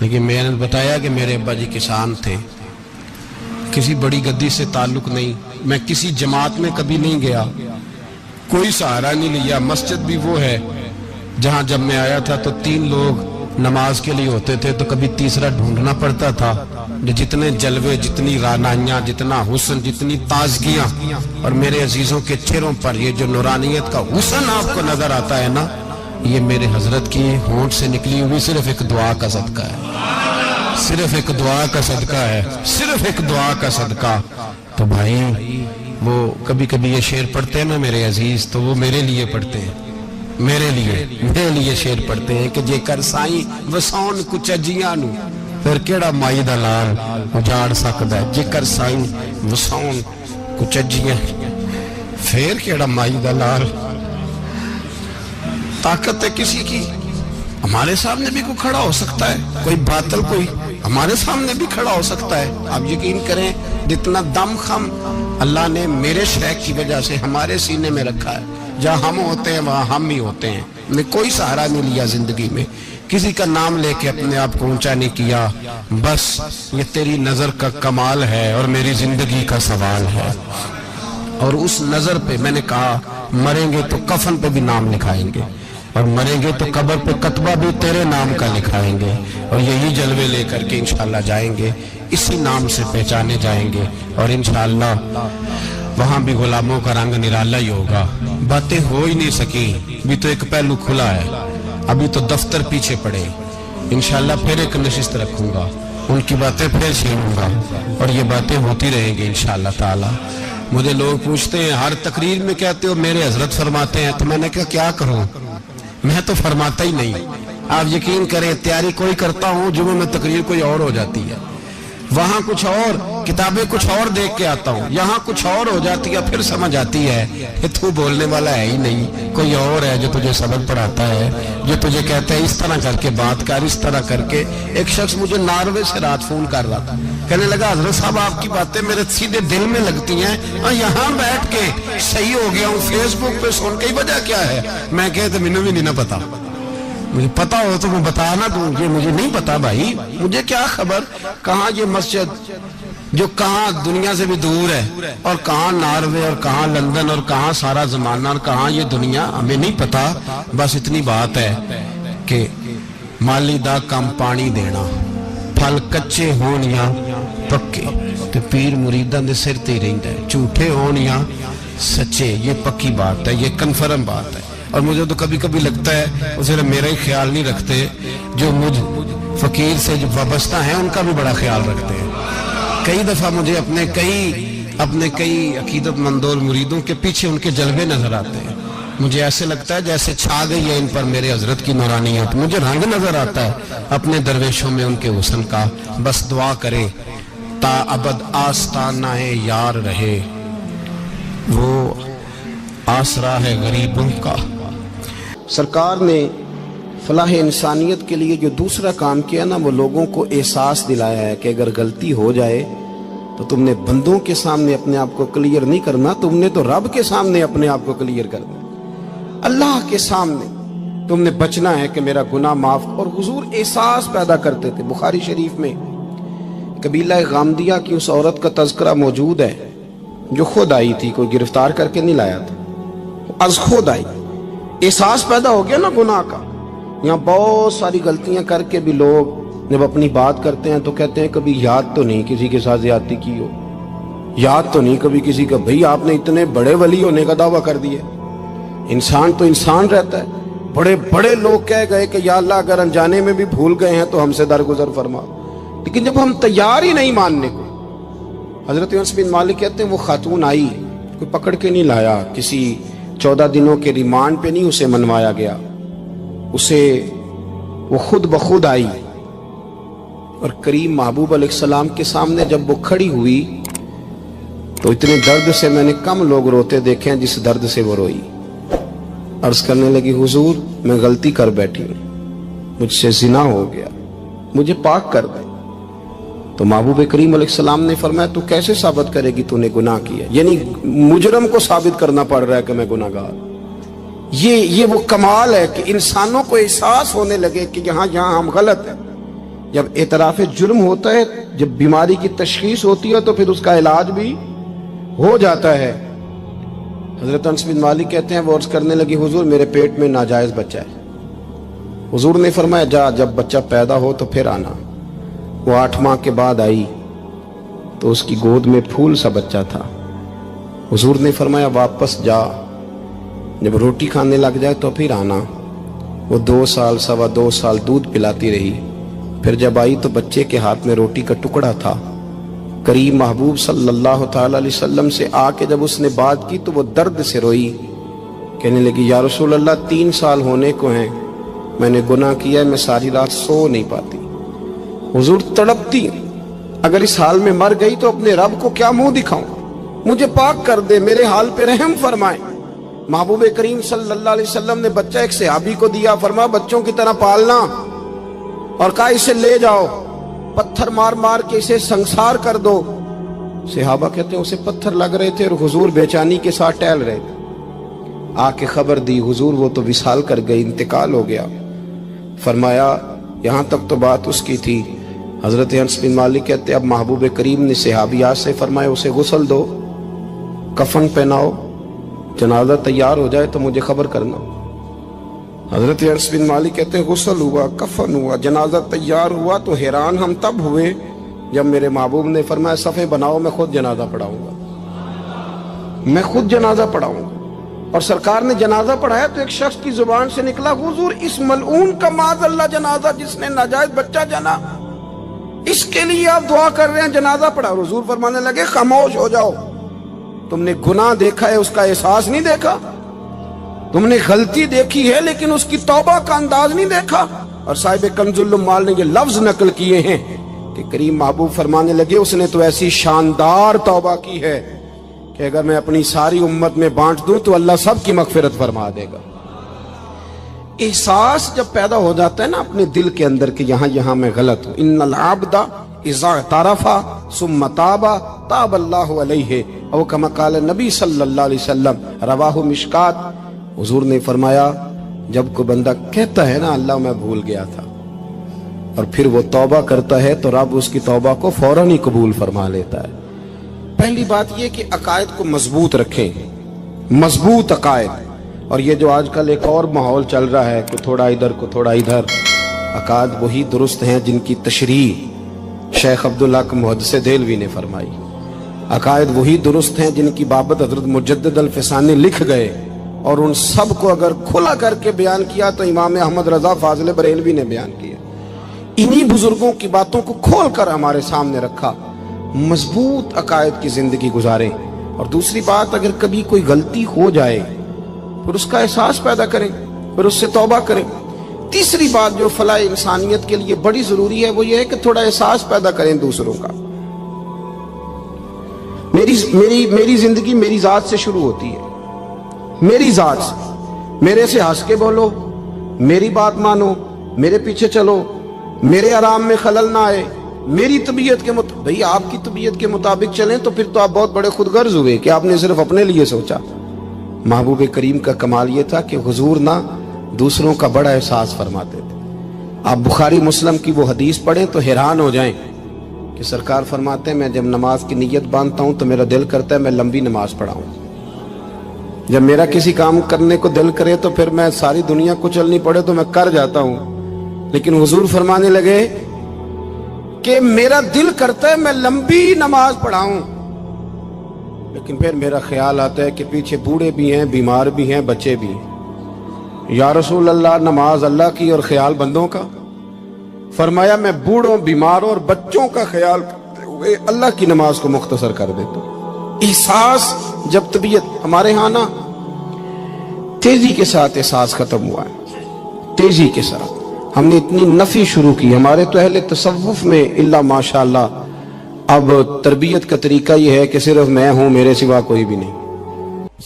لیکن میں نے بتایا کہ میرے ابا جی کسان تھے، کسی بڑی گدی سے تعلق نہیں، میں کسی جماعت میں کبھی نہیں گیا، کوئی سہارا نہیں لیا۔ مسجد بھی وہ ہے جہاں جب میں آیا تھا تو 3 لوگ نماز کے لیے ہوتے تھے، تو کبھی تیسرا ڈھونڈنا پڑتا تھا۔ جتنے جلوے، جتنی رانائیاں، جتنا حسن، جتنی تازگیاں، اور میرے عزیزوں کے چہروں پر یہ جو نورانیت کا حسن آپ کو نظر آتا ہے نا، یہ میرے حضرت کی ہونٹ سے نکلی ہوئی صرف ایک دعا کا صدقہ ہے، صرف ایک دعا کا صدقہ ہے، صرف ایک دعا کا صدقہ۔ تو بھائی وہ کبھی کبھی یہ شعر پڑھتے ہیں نا میرے عزیز، تو وہ میرے لیے پڑھتے ہیں، میرے لیے شعر پڑھتے ہیں کہ جے کر سائیں وسون کچجیاں نو پھر کیڑا مائی دا لال اجاڑ سکدا ہے، جے کر سائیں وسون کچجیاں پھر کیڑا مائی دا لال۔ طاقت ہے کسی کی، ہمارے سامنے بھی کوئی کھڑا ہو سکتا ہے، کوئی باطل کوئی ہمارے سامنے بھی کھڑا ہو سکتا ہے۔ آپ یقین کریں جتنا دم خم اللہ نے میرے شیخ کی وجہ سے ہمارے سینے میں رکھا ہے، جہاں ہم ہوتے ہیں وہاں ہم ہی ہوتے ہیں۔ میں کوئی سہارا نہیں لیا زندگی میں، کسی کا نام لے کے اپنے آپ کو اونچا نہیں کیا، بس یہ تیری نظر کا کمال ہے اور میری زندگی کا سوال ہے۔ اور اس نظر پہ میں نے کہا مریں گے تو کفن پہ بھی نام لکھائیں گے، اور مریں گے تو قبر پہ کتبہ بھی تیرے نام کا لکھائیں گے، اور یہی جلوے لے کر کے انشاءاللہ جائیں گے، اسی نام سے پہچانے جائیں گے، اور انشاءاللہ وہاں بھی غلاموں کا رنگ نرالا ہی ہوگا۔ باتیں ہو ہی نہیں سکی، بھی تو ایک پہلو کھلا ہے، ابھی تو دفتر پیچھے پڑے، انشاءاللہ پھر ایک نشست رکھوں گا، ان کی باتیں پھر چھینوں گا، اور یہ باتیں ہوتی رہیں گی انشاءاللہ تعالی۔ مجھے لوگ پوچھتے ہیں ہر تقریر میں کہتے ہو میرے حضرت فرماتے ہیں، تو میں نے کہا کیا کروں، میں تو فرماتا ہی نہیں۔ آپ یقین کریں تیاری کوئی کرتا ہوں، جمعہ میں تقریر کوئی اور ہو جاتی ہے، وہاں کچھ اور، کتابیں کچھ اور دیکھ کے آتا ہوں، یہاں کچھ اور ہو جاتی ہے، پھر سمجھ آتی ہے کہ تو بولنے والا ہے ہی نہیں، کوئی اور ہے جو تجھے سبق پڑھاتا ہے، جو تجھے کہتا ہے اس طرح کر کے بات کر، اس طرح کر کے۔ ایک شخص مجھے ناروے سے رات فون کر رہا تھا، کہنے لگا حضرت صاحب آپ کی باتیں میرے سیدھے دل میں لگتی ہیں، اور یہاں بیٹھ کے صحیح ہو گیا ہوں، فیس بک پہ سن کے وجہ کیا ہے؟ میں کہتا مجھے بھی نہیں پتا، مجھے پتا ہو تو میں بتا نہ دوں، یہ مجھے نہیں پتا بھائی، مجھے کیا خبر کہاں یہ مسجد جو کہاں دنیا سے بھی دور ہے، اور کہاں ناروے، اور کہاں لندن، اور کہاں سارا زمانہ، اور کہاں یہ دنیا، ہمیں نہیں پتا۔ بس اتنی بات ہے کہ مالی دا کم پانی دینا، پھل کچے ہون یا پکے، تو پیر مریداں دے سر تے رہندا ہے، جھوٹے ہون یا سچے، یہ پکی بات ہے، یہ کنفرم بات ہے۔ اور مجھے تو کبھی کبھی لگتا ہے وہ صرف میرا ہی خیال نہیں رکھتے، جو مجھ فقیر سے جو وابستہ ہیں ان کا بھی بڑا خیال رکھتے ہیں۔ کئی دفعہ مجھے اپنے کئی عقیدت مندوں اور مریدوں کے پیچھے ان کے جلوے نظر آتے ہیں، مجھے ایسے لگتا ہے جیسے چھا گئی ہے ان پر میرے حضرت کی نورانیت، مجھے رنگ نظر آتا ہے اپنے درویشوں میں ان کے حسن کا۔ بس دعا کرے تا ابد آستانہ یار رہے، وہ آسرا ہے غریبوں کا۔ سرکار نے فلاح انسانیت کے لیے جو دوسرا کام کیا نا، وہ لوگوں کو احساس دلایا ہے کہ اگر غلطی ہو جائے تو تم نے بندوں کے سامنے اپنے آپ کو کلیئر نہیں کرنا، تم نے تو رب کے سامنے اپنے آپ کو کلیئر کرنا، اللہ کے سامنے تم نے بچنا ہے کہ میرا گناہ معاف۔ اور حضور احساس پیدا کرتے تھے۔ بخاری شریف میں قبیلہ غامدیہ کی اس عورت کا تذکرہ موجود ہے جو خود آئی تھی، کوئی گرفتار کر کے نہیں لایا تھا، از خود آئی، احساس پیدا ہو گیا نا گناہ کا۔ یہاں بہت ساری غلطیاں کر کے بھی لوگ جب اپنی بات کرتے ہیں تو کہتے ہیں کبھی یاد تو نہیں کسی کے ساتھ زیادتی کی ہو، یاد تو نہیں کبھی کسی کا، بھئی آپ نے اتنے بڑے ولی ہونے کا دعویٰ کر دیا۔ انسان تو انسان رہتا ہے، بڑے بڑے لوگ کہہ گئے کہ یا اللہ اگر انجانے میں بھی بھول گئے ہیں تو ہم سے درگزر فرما، لیکن جب ہم تیار ہی نہیں ماننے کو۔ حضرت انس بن مالک کہتے ہیں وہ خاتون آئی، کوئی پکڑ کے نہیں لایا، کسی 14 دنوں کے ریمانڈ پہ نہیں اسے منوایا گیا، اسے وہ خود بخود آئی، اور کریم محبوب علیہ السلام کے سامنے جب وہ کھڑی ہوئی تو اتنے درد سے میں نے کم لوگ روتے دیکھے ہیں جس درد سے وہ روئی۔ عرض کرنے لگی حضور میں غلطی کر بیٹھی ہوں، مجھ سے زنا ہو گیا، مجھے پاک کر دے۔ تو محبوب کریم علیہ السلام نے فرمایا تو کیسے ثابت کرے گی تو نے گناہ کیا؟ یعنی مجرم کو ثابت کرنا پڑ رہا ہے کہ میں گناہ گار۔ یہ وہ کمال ہے کہ انسانوں کو احساس ہونے لگے کہ یہاں ہم غلط ہیں، جب اعتراف جرم ہوتا ہے، جب بیماری کی تشخیص ہوتی ہے تو پھر اس کا علاج بھی ہو جاتا ہے۔ حضرت انس بن مالک کہتے ہیں وہ عرض کرنے لگی حضور میرے پیٹ میں ناجائز بچہ ہے۔ حضور نے فرمایا جا جب بچہ پیدا ہو تو پھر آنا۔ وہ 8 ماہ کے بعد آئی تو اس کی گود میں پھول سا بچہ تھا۔ حضور نے فرمایا واپس جا، جب روٹی کھانے لگ جائے تو پھر آنا۔ وہ 2 سال 2.25 سال دودھ پلاتی رہی، پھر جب آئی تو بچے کے ہاتھ میں روٹی کا ٹکڑا تھا۔ کریم محبوب صلی اللہ تعالی علیہ وسلم سے آ کے جب اس نے بات کی تو وہ درد سے روئی، کہنے لگی یا رسول اللہ 3 سال ہونے کو ہیں، میں نے گناہ کیا ہے، میں ساری رات سو نہیں پاتی۔ حضور تڑپتی، اگر اس حال میں مر گئی تو اپنے رب کو کیا منہ دکھاؤں، مجھے پاک کر دے، میرے حال پہ رحم فرمائے۔ محبوب کریم صلی اللہ علیہ وسلم نے بچہ ایک صحابی کو دیا، فرمایا بچوں کی طرح پالنا، اور کہا اسے لے جاؤ، پتھر مار مار کے اسے سنسار کر دو۔ صحابہ کہتے ہیں اسے پتھر لگ رہے تھے اور حضور بے چینی کے ساتھ ٹہل رہے تھے۔ آ کے خبر دی حضور وہ تو وصال کر گئی، انتقال ہو گیا۔ فرمایا یہاں تک تو بات اس کی تھی۔ حضرت انس بن مالک کہتے اب محبوب کریم نے صحابیات سے فرمایا اسے غسل دو، کفن پہناؤ، جنازہ تیار ہو جائے تو مجھے خبر کرنا۔ حضرت انس بن مالک کہتے ہیں غسل ہوا، کفن ہوا، جنازہ تیار ہوا تو حیران ہم تب ہوئے جب میرے محبوب نے فرمایا صفیں بناؤ، میں خود جنازہ پڑھاؤں گا، میں خود جنازہ پڑھاؤں گا۔ اور سرکار نے جنازہ پڑھایا تو ایک شخص کی زبان سے نکلا حضور اس ملعون کا معاذ اللہ جنازہ جس نے ناجائز بچہ جنا، اس کے لیے آپ دعا کر رہے ہیں، جنازہ پڑھا۔ حضور فرمانے لگے خاموش ہو جاؤ، تم نے گناہ دیکھا ہے اس کا احساس نہیں دیکھا، تم نے غلطی دیکھی ہے لیکن اس کی توبہ کا انداز نہیں دیکھا۔ اور صاحب کنز العمال نے یہ لفظ نقل کیے ہیں کہ کریم محبوب فرمانے لگے اس نے تو ایسی شاندار توبہ کی ہے کہ اگر میں اپنی ساری امت میں بانٹ دوں تو اللہ سب کی مغفرت فرما دے گا۔ احساس جب پیدا ہو جاتا ہے نا اپنے دل کے اندر کہ یہاں میں غلط ہوں، ان العبد اذا اعترف ثم تاب تاب اللہ علیہ او کما قال نبی صلی اللہ علیہ وسلم، رواہ مشکات۔ حضور نے فرمایا جب کوئی بندہ کہتا ہے نا اللہ میں بھول گیا تھا، اور پھر وہ توبہ کرتا ہے تو رب اس کی توبہ کو فوراً ہی قبول فرما لیتا ہے۔ پہلی بات یہ کہ عقائد کو مضبوط رکھیں، مضبوط عقائد۔ اور یہ جو آج کل ایک اور ماحول چل رہا ہے کہ تھوڑا ادھر کو تھوڑا ادھر، عقائد وہی درست ہیں جن کی تشریح شیخ عبداللہ محدث دہلوی نے فرمائی، عقائد وہی درست ہیں جن کی بابت حضرت مجدد الفسانی لکھ گئے، اور ان سب کو اگر کھلا کر کے بیان کیا تو امام احمد رضا فاضل بریلوی نے بیان کیا۔ انہی بزرگوں کی باتوں کو کھول کر ہمارے سامنے رکھا۔ مضبوط عقائد کی زندگی گزاریں۔ اور دوسری بات اگر کبھی کوئی غلطی ہو جائے پھر اس کا احساس پیدا کریں، پھر اس سے توبہ کریں۔ تیسری بات جو فلاح انسانیت کے لیے بڑی ضروری ہے وہ یہ ہے کہ تھوڑا احساس پیدا کریں دوسروں کا۔ میری زندگی میری ذات سے شروع ہوتی ہے، میری ذات سے، میرے سے ہنس کے بولو، میری بات مانو، میرے پیچھے چلو، میرے آرام میں خلل نہ آئے، میری طبیعت کے مطابق۔ بھئی آپ کی طبیعت کے مطابق چلیں تو پھر تو آپ بہت بڑے خود غرض ہوئے کہ آپ نے صرف اپنے لیے سوچا۔ محبوب کریم کا کمال یہ تھا کہ حضور نہ دوسروں کا بڑا احساس فرماتے تھے۔ آپ بخاری مسلم کی وہ حدیث پڑھیں تو حیران ہو جائیں کہ سرکار فرماتے ہیں میں جب نماز کی نیت باندھتا ہوں تو میرا دل کرتا ہے میں لمبی نماز پڑھاؤں، جب میرا کسی کام کرنے کو دل کرے تو پھر میں ساری دنیا کو چلنی پڑے تو میں کر جاتا ہوں، لیکن حضور فرمانے لگے کہ میرا دل کرتا ہے میں لمبی نماز پڑھاؤں، لیکن پھر میرا خیال آتا ہے کہ پیچھے بوڑھے بھی ہیں، بیمار بھی ہیں، بچے بھی ہیں۔ یا رسول اللہ نماز اللہ کی اور خیال بندوں کا؟ فرمایا میں بوڑھوں، بیماروں اور بچوں کا خیال کرتے ہوئے اللہ کی نماز کو مختصر کر دیتا ہوں۔ احساس جب طبیعت ہمارے ہاں نا تیزی کے ساتھ احساس ختم ہوا ہے، تیزی کے ساتھ ہم نے اتنی نفی شروع کی ہمارے تو اہل تصوف میں اللہ ماشاءاللہ اب تربیت کا طریقہ یہ ہے کہ صرف میں ہوں، میرے سوا کوئی بھی نہیں۔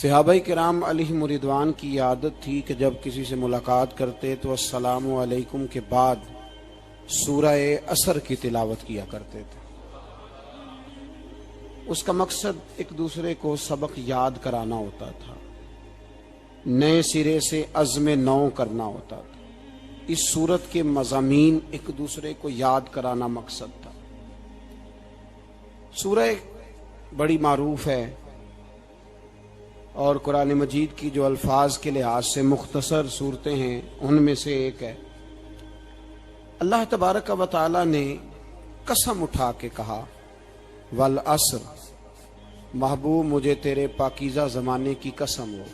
صحابہ کرام علیہم رضوان کی عادت تھی کہ جب کسی سے ملاقات کرتے تو السلام علیکم کے بعد سورہ عصر کی تلاوت کیا کرتے تھے۔ اس کا مقصد ایک دوسرے کو سبق یاد کرانا ہوتا تھا، نئے سرے سے عزم نو کرنا ہوتا تھا۔ اس صورت کے مضامین ایک دوسرے کو یاد کرانا مقصد تھا۔ سورہ بڑی معروف ہے اور قرآن مجید کی جو الفاظ کے لحاظ سے مختصر صورتیں ہیں ان میں سے ایک ہے۔ اللہ تبارک و تعالی نے قسم اٹھا کے کہا والعصر، محبوب مجھے تیرے پاکیزہ زمانے کی قسم ہو،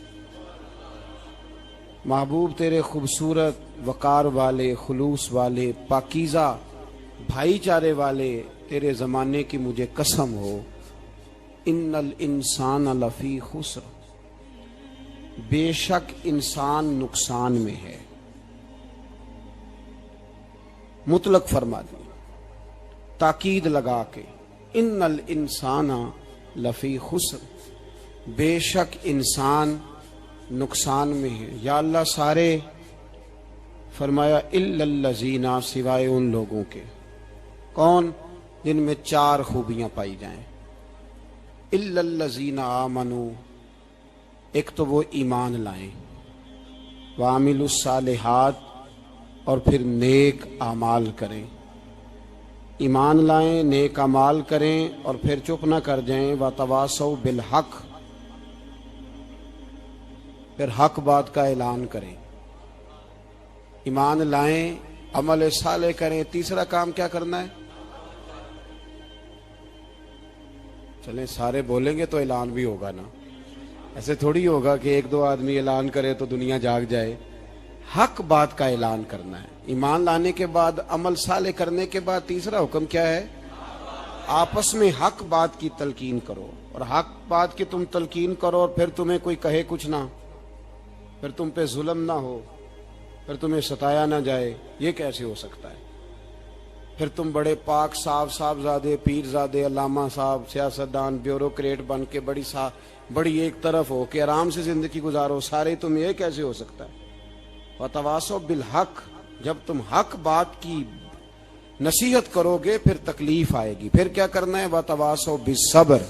محبوب تیرے خوبصورت وقار والے، خلوص والے، پاکیزہ بھائی چارے والے تیرے زمانے کی مجھے قسم ہو، ان الانسان لفی خسر، بے شک انسان نقصان میں ہے۔ مطلق فرما دی، تاکید لگا کے، ان الانسان لفی خسر، بے شک انسان نقصان میں ہے۔ یا اللہ سارے، فرمایا الا الذین، سوائے ان لوگوں کے، کون؟ جن میں 4 خوبیاں پائی جائیں۔ الا الذین آمنوا، ایک تو وہ ایمان لائیں، وعملوا الصالحات، اور پھر نیک اعمال کریں۔ ایمان لائیں، نیک اعمال کریں، اور پھر چپ نہ کر جائیں، وتواصوا بالحق، پھر حق بات کا اعلان کریں۔ ایمان لائیں، عمل صالح کریں، تیسرا کام کیا کرنا ہے؟ چلیں سارے بولیں گے تو اعلان بھی ہوگا نا، ایسے تھوڑی ہوگا کہ 1-2 آدمی اعلان کرے تو دنیا جاگ جائے۔ حق بات کا اعلان کرنا ہے۔ ایمان لانے کے بعد، عمل صالح کرنے کے بعد تیسرا حکم کیا ہے؟ آپس میں حق بات کی تلقین کرو، اور حق بات کی تم تلقین کرو اور پھر تمہیں کوئی کہے کچھ نہ، پھر تم پہ ظلم نہ ہو، پھر تمہیں ستایا نہ جائے، یہ کیسے ہو سکتا ہے؟ پھر تم بڑے پاک صاحبزادے، پیر زادے، علامہ صاحب، سیاستدان، بیوروکریٹ بن کے بڑی ایک طرف ہو کے آرام سے زندگی گزارو سارے، تم یہ کیسے ہو سکتا ہے؟ وتواصوا بالحق، جب تم حق بات کی نصیحت کرو گے پھر تکلیف آئے گی، پھر کیا کرنا ہے؟ وتواصوا بالصبر،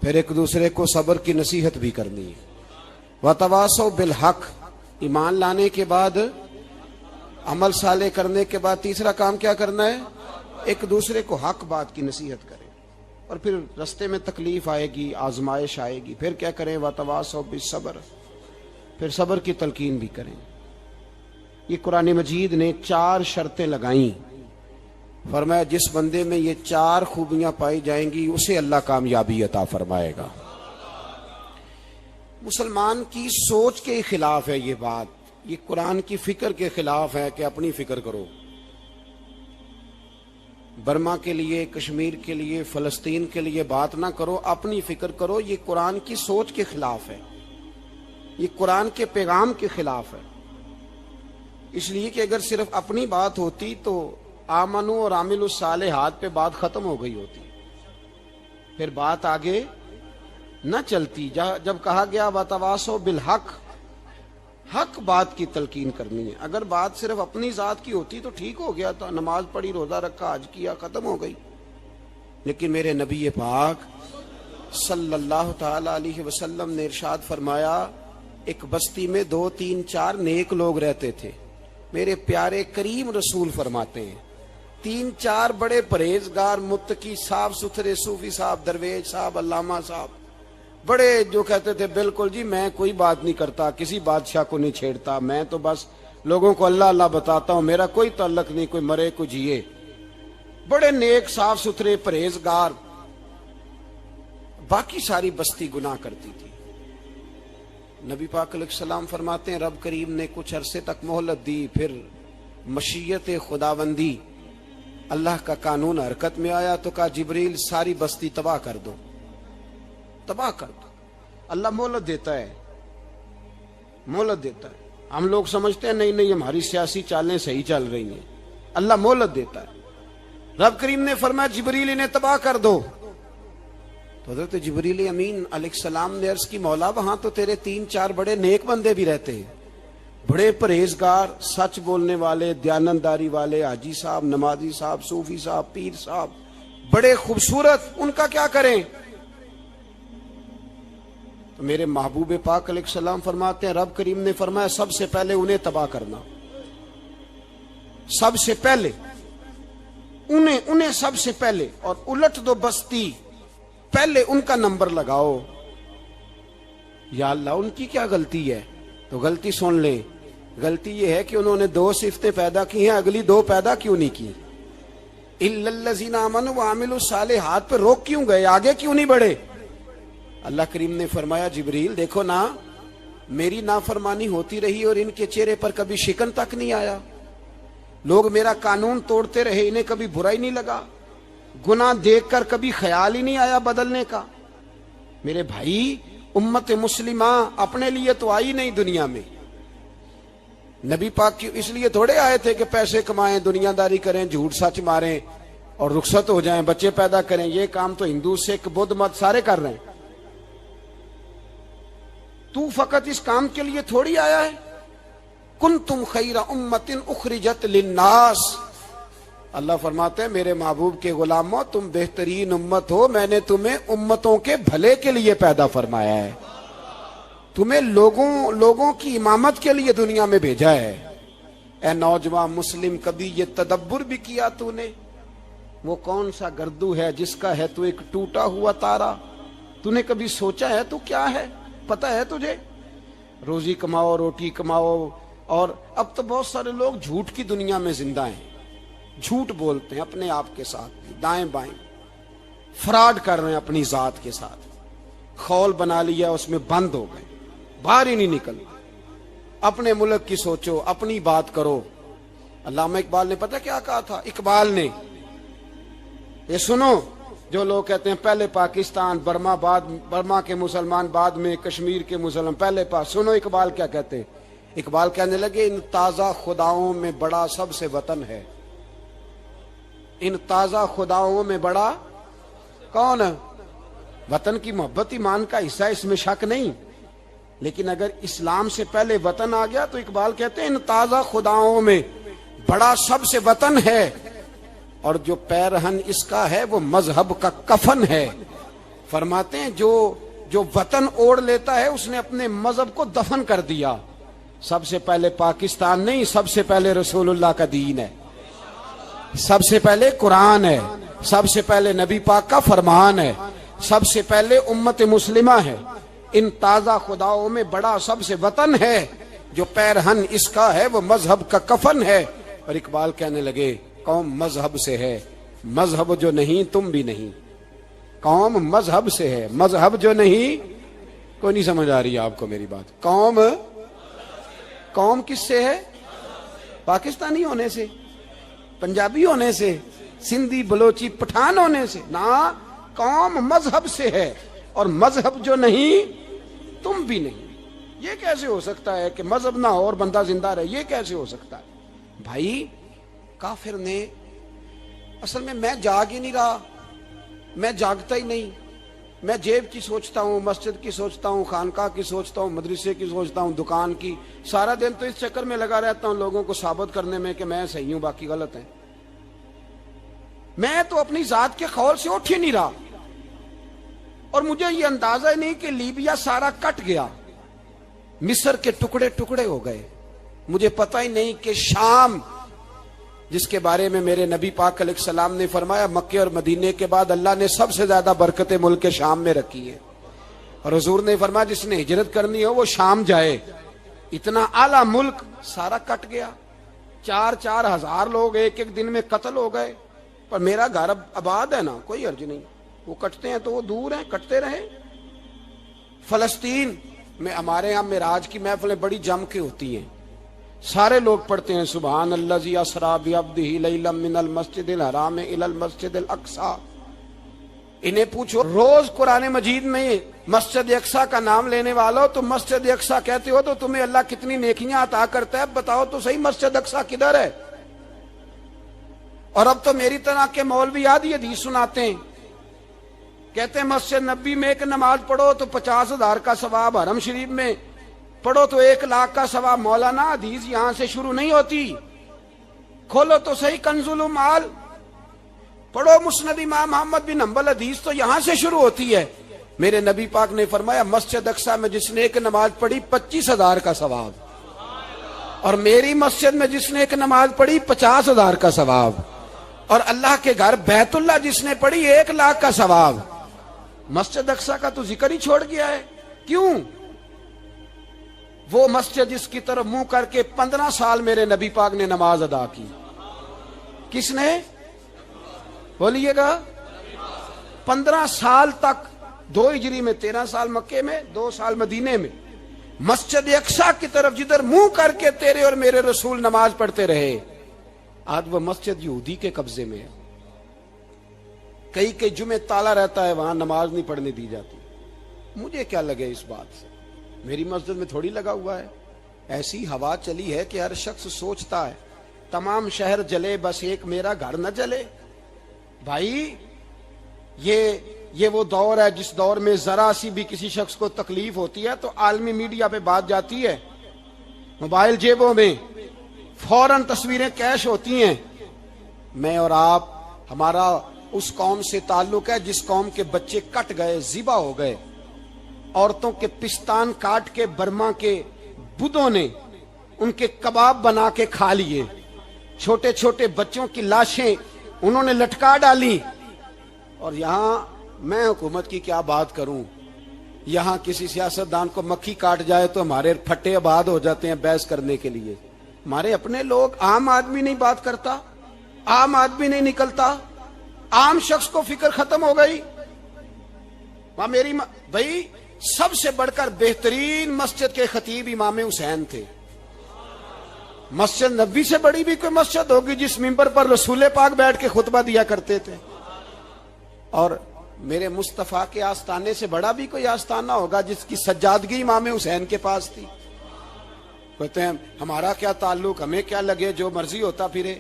پھر ایک دوسرے کو صبر کی نصیحت بھی کرنی ہے۔ وتواصوا بالحق، ایمان لانے کے بعد، عمل صالح کرنے کے بعد تیسرا کام کیا کرنا ہے؟ ایک دوسرے کو حق بات کی نصیحت کریں، اور پھر رستے میں تکلیف آئے گی، آزمائش آئے گی، پھر کیا کریں؟ وتواصوا بالصبر، پھر صبر کی تلقین بھی کریں۔ یہ قرآن مجید نے 4 شرطیں لگائیں، فرمایا جس بندے میں یہ 4 خوبیاں پائی جائیں گی اسے اللہ کامیابی عطا فرمائے گا۔ مسلمان کی سوچ کے خلاف ہے یہ بات، یہ قرآن کی فکر کے خلاف ہے کہ اپنی فکر کرو۔ برما کے لیے، کشمیر کے لیے، فلسطین کے لیے بات نہ کرو، اپنی فکر کرو۔ یہ قرآن کی سوچ کے خلاف ہے، یہ قرآن کے پیغام کے خلاف ہے۔ اس لیے کہ اگر صرف اپنی بات ہوتی تو آمنو اور عاملوا الصالحات پہ بات ختم ہو گئی ہوتی، پھر بات آگے نہ چلتی۔ جب کہا گیا وتواصوا بالحق، حق بات کی تلقین کرنی ہے۔ اگر بات صرف اپنی ذات کی ہوتی تو ٹھیک ہو گیا تھا، نماز پڑھی، روزہ رکھا، حج کیا، ختم ہو گئی۔ لیکن میرے نبی پاک صلی اللہ تعالی علیہ وسلم نے ارشاد فرمایا، ایک بستی میں 2 3 4 نیک لوگ رہتے تھے۔ میرے پیارے کریم رسول فرماتے ہیں 3 4 بڑے پرہیزگار، متقی، صاف ستھرے صوفی صاحب، درویش صاحب، علامہ صاحب، بڑے جو کہتے تھے بالکل جی میں کوئی بات نہیں کرتا، کسی بادشاہ کو نہیں چھیڑتا، میں تو بس لوگوں کو اللہ اللہ بتاتا ہوں، میرا کوئی تعلق نہیں، کوئی مرے کوئی جیے، بڑے نیک، صاف ستھرے، پرہیزگار۔ باقی ساری بستی گناہ کرتی تھی۔ نبی پاک علیہ السلام فرماتے ہیں رب کریم نے کچھ عرصے تک مہلت دی، پھر مشیت خداوندی، اللہ کا قانون حرکت میں آیا تو کہا جبریل ساری بستی تباہ کر دو، تباہ کر دو۔ اللہ مہلت دیتا ہے، مہلت دیتا ہے۔ ہم لوگ سمجھتے ہیں نہیں ہماری سیاسی چالیں صحیح چل رہی ہیں، اللہ مہلت دیتا ہے۔ رب کریم نے فرمایا جبریل انہیں تباہ کر دو، تو حضرت جبریل امین علیہ السلام نے عرض کی مولا وہاں تو تیرے 3 4 بڑے نیک بندے بھی رہتے ہیں، بڑے پرہیزگار، سچ بولنے والے، دیانتداری والے، حاجی صاحب، نمازی صاحب، صوفی صاحب، پیر صاحب، بڑے خوبصورت، ان کا کیا کریں؟ تو میرے محبوب پاک علیہ السلام فرماتے ہیں رب کریم نے فرمایا سب سے پہلے انہیں تباہ کرنا۔ سب سے پہلے انہیں سب سے پہلے، اور الٹ دو بستی، پہلے ان کا نمبر لگاؤ۔ یا اللہ ان کی کیا غلطی ہے؟ تو غلطی سن لیں، غلطی یہ ہے کہ انہوں نے 2 صفتیں پیدا کی ہیں، اگلی 2 پیدا کیوں نہیں کی؟ الا الذین آمنوا وعملوا الصالحات پہ روک کیوں گئے؟ آگے کیوں نہیں بڑھے؟ اللہ کریم نے فرمایا جبریل دیکھو نا، میری نافرمانی ہوتی رہی اور ان کے چہرے پر کبھی شکن تک نہیں آیا، لوگ میرا قانون توڑتے رہے، انہیں کبھی برا ہی نہیں لگا، گناہ دیکھ کر کبھی خیال ہی نہیں آیا بدلنے کا۔ میرے بھائی امت مسلمہ اپنے لیے تو آئی نہیں دنیا میں، نبی پاک کی اس لیے تھوڑے آئے تھے کہ پیسے کمائیں، دنیا داری کریں، جھوٹ سچ ماریں اور رخصت ہو جائیں، بچے پیدا کریں۔ یہ کام تو ہندو سکھ بدھ مت سارے کر رہے ہیں، تو فقط اس کام کے لیے تھوڑی آیا ہے۔ کنتم خیر امت اخرجت للناس، اللہ فرماتے ہیں میرے محبوب کے غلاموں تم بہترین امت ہو، میں نے تمہیں امتوں کے بھلے کے لیے پیدا فرمایا ہے، تمہیں لوگوں کی امامت کے لیے دنیا میں بھیجا ہے۔ اے نوجوان مسلم، کبھی یہ تدبر بھی کیا تو نے؟ وہ کون سا گردو ہے جس کا ہے تو ایک ٹوٹا ہوا تارا؟ تو نے کبھی سوچا ہے تو کیا ہے؟ پتہ ہے تجھے؟ روزی کماؤ، روٹی کماؤ، اور اب تو بہت سارے لوگ جھوٹ کی دنیا میں زندہ ہیں، جھوٹ بولتے ہیں اپنے آپ کے ساتھ، دائیں بائیں فراڈ کر رہے ہیں اپنی ذات کے ساتھ، خول بنا لیا اس میں بند ہو گئے، باہر ہی نہیں نکل۔ اپنے ملک کی سوچو، اپنی بات کرو۔ علامہ اقبال نے پتہ کیا کہا تھا؟ اقبال نے، یہ سنو، جو لوگ کہتے ہیں پہلے پاکستان، برما کے مسلمان بعد میں، کشمیر کے مسلمان پہلے سنو اقبال کیا کہتے ہیں۔ اقبال کہنے لگے ان تازہ خداؤں میں بڑا سب سے وطن ہے، ان تازہ خداؤں میں بڑا کون ہے؟ وطن کی محبت ایمان کا حصہ، اس میں شک نہیں، لیکن اگر اسلام سے پہلے وطن آ گیا تو اقبال کہتے ہیں ان تازہ خداؤں میں بڑا سب سے وطن ہے، اور جو پیرہن اس کا ہے وہ مذہب کا کفن ہے۔ فرماتے ہیں جو وطن اوڑھ لیتا ہے اس نے اپنے مذہب کو دفن کر دیا۔ سب سے پہلے پاکستان نہیں، سب سے پہلے رسول اللہ کا دین ہے، سب سے پہلے قرآن ہے، سب سے پہلے نبی پاک کا فرمان ہے، سب سے پہلے امت مسلمہ ہے۔ ان تازہ خداؤں میں بڑا سب سے وطن ہے، جو پیرہن اس کا ہے وہ مذہب کا کفن ہے۔ اور اقبال کہنے لگے قوم مذہب سے ہے، مذہب جو نہیں تم بھی نہیں۔ قوم مذہب سے ہے، مذہب جو نہیں، کوئی نہیں سمجھ آ رہی آپ کو میری بات؟ قوم کس سے ہے؟ پاکستانی ہونے سے، پنجابی ہونے سے، سندھی بلوچی پٹھان ہونے سے نہ، قوم مذہب سے ہے، اور مذہب جو نہیں تم بھی نہیں۔ یہ کیسے ہو سکتا ہے کہ مذہب نہ ہو اور بندہ زندہ رہے؟ یہ کیسے ہو سکتا ہے؟ بھائی کافر نے اصل میں جاگ ہی نہیں رہا، میں جاگتا ہی نہیں، میں جیب کی سوچتا ہوں، مسجد کی سوچتا ہوں، خانقاہ کی سوچتا ہوں، مدرسے کی سوچتا ہوں، دکان کی، سارا دن تو اس چکر میں لگا رہتا ہوں لوگوں کو ثابت کرنے میں کہ میں صحیح ہوں باقی غلط ہیں۔ میں تو اپنی ذات کے خول سے اٹھ ہی نہیں رہا، اور مجھے یہ اندازہ ہی نہیں کہ لیبیا سارا کٹ گیا، مصر کے ٹکڑے ٹکڑے ہو گئے، مجھے پتہ ہی نہیں کہ شام، جس کے بارے میں میرے نبی پاک علیہ السلام نے فرمایا مکے اور مدینے کے بعد اللہ نے سب سے زیادہ برکتیں ملک کے شام میں رکھی ہیں، اور حضور نے فرمایا جس نے ہجرت کرنی ہو وہ شام جائے۔ اتنا اعلیٰ ملک سارا کٹ گیا، 4 ہزار لوگ ایک دن میں قتل ہو گئے، پر میرا گھر آباد ہے نا، کوئی حرج نہیں، وہ کٹتے ہیں تو وہ دور ہیں، کٹتے رہے۔ فلسطین میں ہمارے یہاں معراج کی محفلیں بڑی جم کے ہوتی ہیں، سارے لوگ پڑھتے ہیں سبحان الذی اسریٰ بعبدہ لیلا من المسجد الحرام الی المسجد الاقصی۔ انہیں پوچھو روز قرآن مجید میں مسجد اقصی کا نام لینے والو، تم مسجد اقصی کہتے ہو تو تمہیں اللہ کتنی نیکیاں عطا کرتا ہے، بتاؤ تو صحیح مسجد اقصی کدھر ہے؟ اور اب تو میری طرح کے مولوی آدھی حدیث سناتے ہیں، کہتے ہیں مسجد نبی میں ایک نماز پڑھو تو 50,000 کا ثواب، حرم شریف میں پڑھو تو 1,00,000 کا ثواب۔ مولانا حدیث یہاں سے شروع نہیں ہوتی، کھولو تو صحیح کنز المال، پڑھو مسند امام احمد بن حنبل، حدیث تو یہاں سے شروع ہوتی ہے۔ میرے نبی پاک نے فرمایا مسجد اقصی میں جس نے ایک نماز پڑھی 25,000 کا ثواب، اور میری مسجد میں جس نے ایک نماز پڑھی 50,000 کا ثواب، اور اللہ کے گھر بیت اللہ جس نے پڑھی 1,00,000 کا ثواب۔ مسجد اقصی کا تو ذکر ہی چھوڑ گیا ہے، کیوں؟ وہ مسجد جس کی طرف منہ کر کے 15 سال میرے نبی پاک نے نماز ادا کی، کس نے؟ بولیے گا 15 سال تک، 2 ہجری میں 13 سال مکے میں، 2 سال مدینے میں، مسجد اقصی کی طرف جدھر منہ کر کے تیرے اور میرے رسول نماز پڑھتے رہے۔ آج وہ مسجد یہودی کے قبضے میں ہے، کئی جمعے تالا رہتا ہے، وہاں نماز نہیں پڑھنے دی جاتی۔ مجھے کیا لگے اس بات سے، میری مسجد میں تھوڑی لگا ہوا ہے۔ ایسی ہوا چلی ہے کہ ہر شخص سوچتا ہے تمام شہر جلے بس ایک میرا گھر نہ جلے۔ بھائی یہ وہ دور ہے جس دور میں ذرا سی بھی کسی شخص کو تکلیف ہوتی ہے تو عالمی میڈیا پہ بات جاتی ہے، موبائل جیبوں میں فوراً تصویریں کیش ہوتی ہیں۔ میں اور آپ، ہمارا اس قوم سے تعلق ہے جس قوم کے بچے کٹ گئے، ذبح ہو گئے، عورتوں کے پستان کاٹ کے برما کے بدھوں نے ان کے کباب بنا کے کھا لیے، چھوٹے چھوٹے بچوں کی لاشیں انہوں نے لٹکا ڈالی۔ اور یہاں میں حکومت کی کیا بات کروں، یہاں کسی سیاستدان کو مکھی کاٹ جائے تو ہمارے پھٹے آباد ہو جاتے ہیں بحث کرنے کے لیے۔ ہمارے اپنے لوگ، عام آدمی نہیں بات کرتا، عام آدمی نہیں نکلتا، عام شخص کو فکر ختم ہو گئی۔ بھائی سب سے بڑھ کر بہترین مسجد کے خطیب امام حسین تھے۔ مسجد نبی سے بڑی بھی کوئی مسجد ہوگی جس ممبر پر رسول پاک بیٹھ کے خطبہ دیا کرتے تھے؟ اور میرے مصطفیٰ کے آستانے سے بڑا بھی کوئی آستانہ ہوگا جس کی سجادگی امام حسین کے پاس تھی؟ کہتے ہیں ہمارا کیا تعلق، ہمیں کیا لگے، جو مرضی ہوتا پھرے۔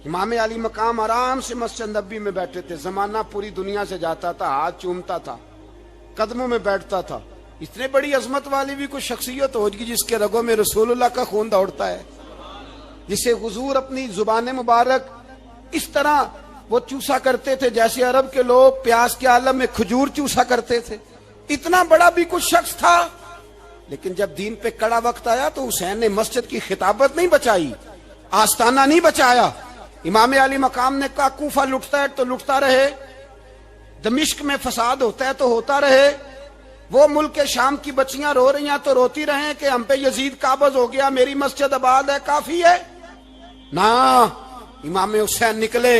امام علی مقام آرام سے مسجد نبی میں بیٹھے تھے، زمانہ پوری دنیا سے جاتا تھا، ہاتھ چومتا تھا، قدموں میں بیٹھتا تھا۔ اتنے بڑی عظمت والی بھی کوئی شخصیت ہوگی جس کے رگوں میں رسول اللہ کا خون دوڑتا ہے، جسے حضور اپنی زبان مبارک اس طرح وہ چوسا کرتے تھے جیسے عرب کے لوگ پیاس کے عالم میں کھجور چوسا کرتے تھے۔ اتنا بڑا بھی کچھ شخص تھا، لیکن جب دین پہ کڑا وقت آیا تو حسین نے مسجد کی خطابت نہیں بچائی، آستانہ نہیں بچایا۔ امام علی مقام نے کہا کوفہ لٹتا ہے تو لٹتا رہے، دمشق میں فساد ہوتا ہے تو ہوتا رہے، وہ ملک شام کی بچیاں رو رہی ہیں تو روتی رہیں کہ ہم پہ یزید قابض ہو گیا، میری مسجد آباد ہے، کافی ہے نا۔ امام حسین نکلے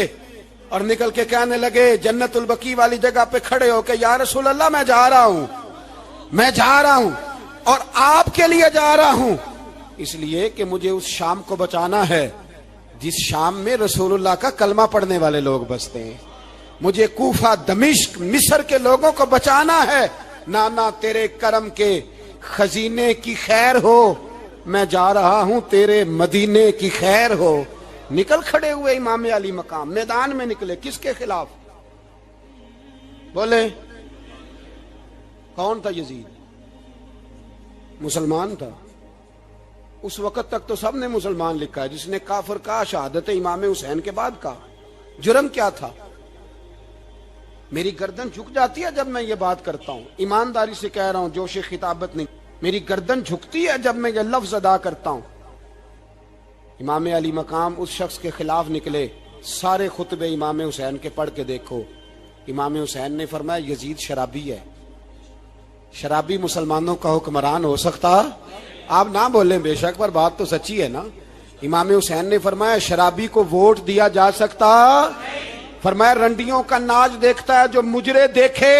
اور نکل کے کہنے لگے جنت البقیع والی جگہ پہ کھڑے ہو کے، یا رسول اللہ میں جا رہا ہوں اور آپ کے لیے جا رہا ہوں، اس لیے کہ مجھے اس شام کو بچانا ہے جس شام میں رسول اللہ کا کلمہ پڑھنے والے لوگ بستے ہیں۔ مجھے کوفہ، دمشق، مصر کے لوگوں کو بچانا ہے۔ نانا تیرے کرم کے خزینے کی خیر ہو، میں جا رہا ہوں تیرے مدینے کی خیر ہو۔ نکل کھڑے ہوئے امام علی مقام، میدان میں نکلے، کس کے خلاف؟ بولے کون تھا یزید؟ مسلمان تھا۔ اس وقت تک تو سب نے مسلمان لکھا ہے، جس نے کافر کہا شہادت امام حسین کے بعد کا جرم کیا تھا؟ میری گردن جھک جاتی ہے جب میں یہ بات کرتا ہوں، ایمانداری سے کہہ رہا ہوں، جوش خطابت نہیں، میری گردن جھکتی ہے جب میں یہ لفظ ادا کرتا ہوں۔ امام علی مقام اس شخص کے خلاف نکلے، سارے خطبے امام حسین کے پڑھ کے دیکھو۔ امام حسین نے فرمایا یزید شرابی ہے، شرابی مسلمانوں کا حکمران ہو سکتا؟ آپ نہ بولیں بے شک، پر بات تو سچی ہے نا۔ امام حسین نے فرمایا شرابی کو ووٹ دیا جا سکتا؟ فرمایا رنڈیوں کا ناچ دیکھتا ہے جو مجرے دیکھے،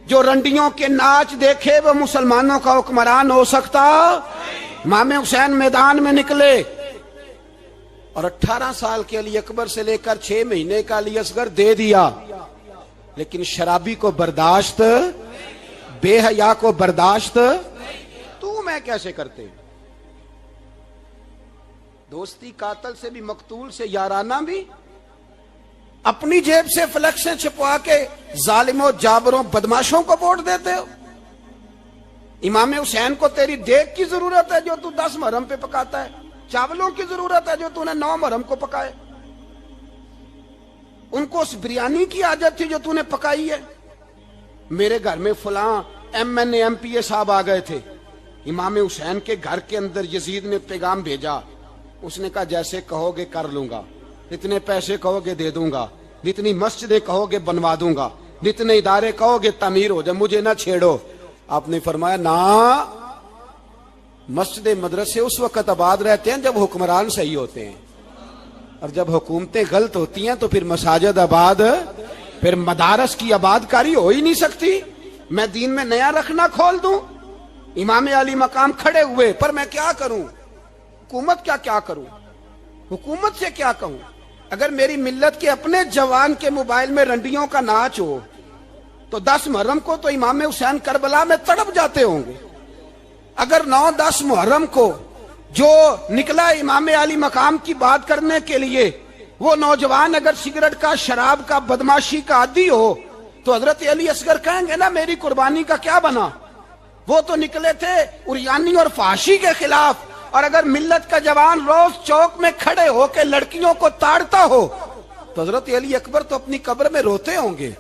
جو رنڈیوں کے ناچ دیکھے وہ مسلمانوں کا حکمران ہو سکتا؟ امام حسین میدان میں نکلے اور 18 سال کے علی اکبر سے لے کر 6 مہینے کا علی اصغر دے دیا، لیکن شرابی کو برداشت، بے حیا کو برداشت تو میں کیسے کرتے؟ دوستی قاتل سے بھی، مقتول سے یارانہ بھی، اپنی جیب سے فلیکسیں چھپوا کے ظالموں، جابروں، بدماشوں کو ووٹ دیتے ہو۔ امام حسین کو تیری دیگ کی ضرورت ہے جو تو 10 محرم پہ پکاتا ہے، چاولوں کی ضرورت ہے جو تو نے 9 محرم کو پکائے، ان کو اس بریانی کی عادت تھی جو تو نے پکائی ہے۔ میرے گھر میں فلاں ایم این اے، ایم پی اے صاحب آ گئے تھے، امام حسین کے گھر کے اندر یزید نے پیغام بھیجا. اس نے کہا جیسے کہو گے کر لوں گا, جتنے پیسے کہو گے دے دوں گا, جتنی مسجدیں کہو گے بنوا دوں گا, جتنے ادارے کہو گے تعمیر ہو جائے, مجھے نہ چھیڑو. آپ نے فرمایا نہ, مسجد مدرسے اس وقت آباد رہتے ہیں جب حکمران صحیح ہوتے ہیں, اور جب حکومتیں غلط ہوتی ہیں تو پھر مساجد آباد, پھر مدارس کی آباد کاری ہو ہی نہیں سکتی. میں دین میں نیا رکھنا کھول دوں, امام علی مقام کھڑے ہوئے, پر میں کیا کروں, حکومت کیا کروں, حکومت سے کیا کہوں. اگر میری ملت کے اپنے جوان کے موبائل میں رنڈیوں کا ناچ ہو تو 10 محرم کو تو امام حسین کربلا میں تڑپ جاتے ہوں گے. اگر 9-10 محرم کو جو نکلا امام علی مقام کی بات کرنے کے لیے, وہ نوجوان اگر سگریٹ کا, شراب کا, بدماشی کا عادی ہو تو حضرت علی اصغر کہیں گے نا میری قربانی کا کیا بنا. وہ تو نکلے تھے عریانی اور فحاشی کے خلاف. اور اگر ملت کا جوان روز چوک میں کھڑے ہو کے لڑکیوں کو تاڑتا ہو تو حضرت علی اکبر تو اپنی قبر میں روتے ہوں گے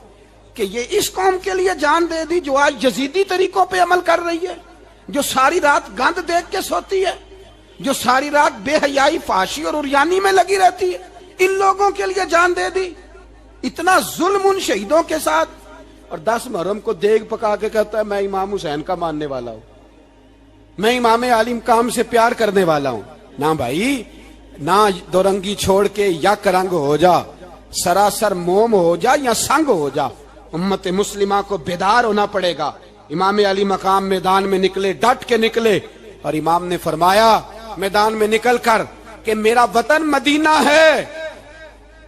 کہ یہ اس قوم کے لیے جان دے دی جو آج یزیدی طریقوں پہ عمل کر رہی ہے, جو ساری رات گند دیکھ کے سوتی ہے, جو ساری رات بے حیائی, فحاشی اور عریانی میں لگی رہتی ہے. ان لوگوں کے لیے جان دے دی. اتنا ظلم ان شہیدوں کے ساتھ. اور 10 محرم کو دیگ پکا کے کہتا ہے میں امام حسین کا ماننے والا ہوں, میں امام علی مقام سے پیار کرنے والا ہوں. نہ بھائی, نہ دو رنگی چھوڑ کے یک رنگ ہو جا, سراسر موم ہو جا یا سنگ ہو جا. امت مسلمہ کو بیدار ہونا پڑے گا. امام علی مقام میدان میں نکلے, ڈٹ کے نکلے, اور امام نے فرمایا میدان میں نکل کر کہ میرا وطن مدینہ ہے,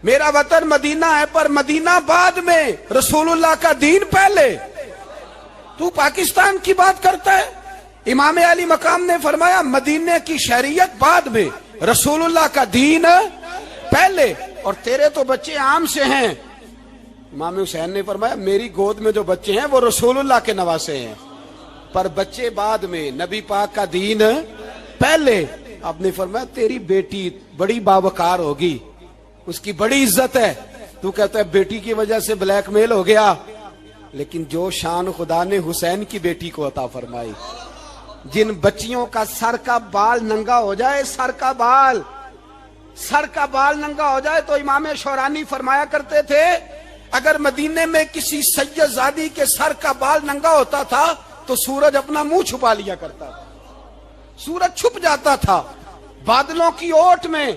میرا وطن مدینہ ہے, پر مدینہ بعد میں, رسول اللہ کا دین پہلے. تو پاکستان کی بات کرتا ہے. امام علی مقام نے فرمایا مدینے کی شہریت بعد میں, رسول اللہ کا دین پہلے, اور تیرے تو بچے عام سے ہیں. امام حسین نے فرمایا میری گود میں جو بچے ہیں وہ رسول اللہ کے نواسے ہیں, پر بچے بعد میں, نبی پاک کا دین پہلے. آپ نے فرمایا تیری بیٹی بڑی باوقار ہوگی, اس کی بڑی عزت ہے. تو کہتا ہے بیٹی کی وجہ سے بلیک میل ہو گیا, لیکن جو شان خدا نے حسین کی بیٹی کو عطا فرمائی, جن بچیوں کا سر کا بال ننگا ہو جائے, سر کا بال ننگا ہو جائے, تو امام شورانی فرمایا کرتے تھے اگر مدینے میں کسی سید زادی کے سر کا بال ننگا ہوتا تھا تو سورج اپنا منہ چھپا لیا کرتا تھا, سورج چھپ جاتا تھا بادلوں کی اوٹ میں.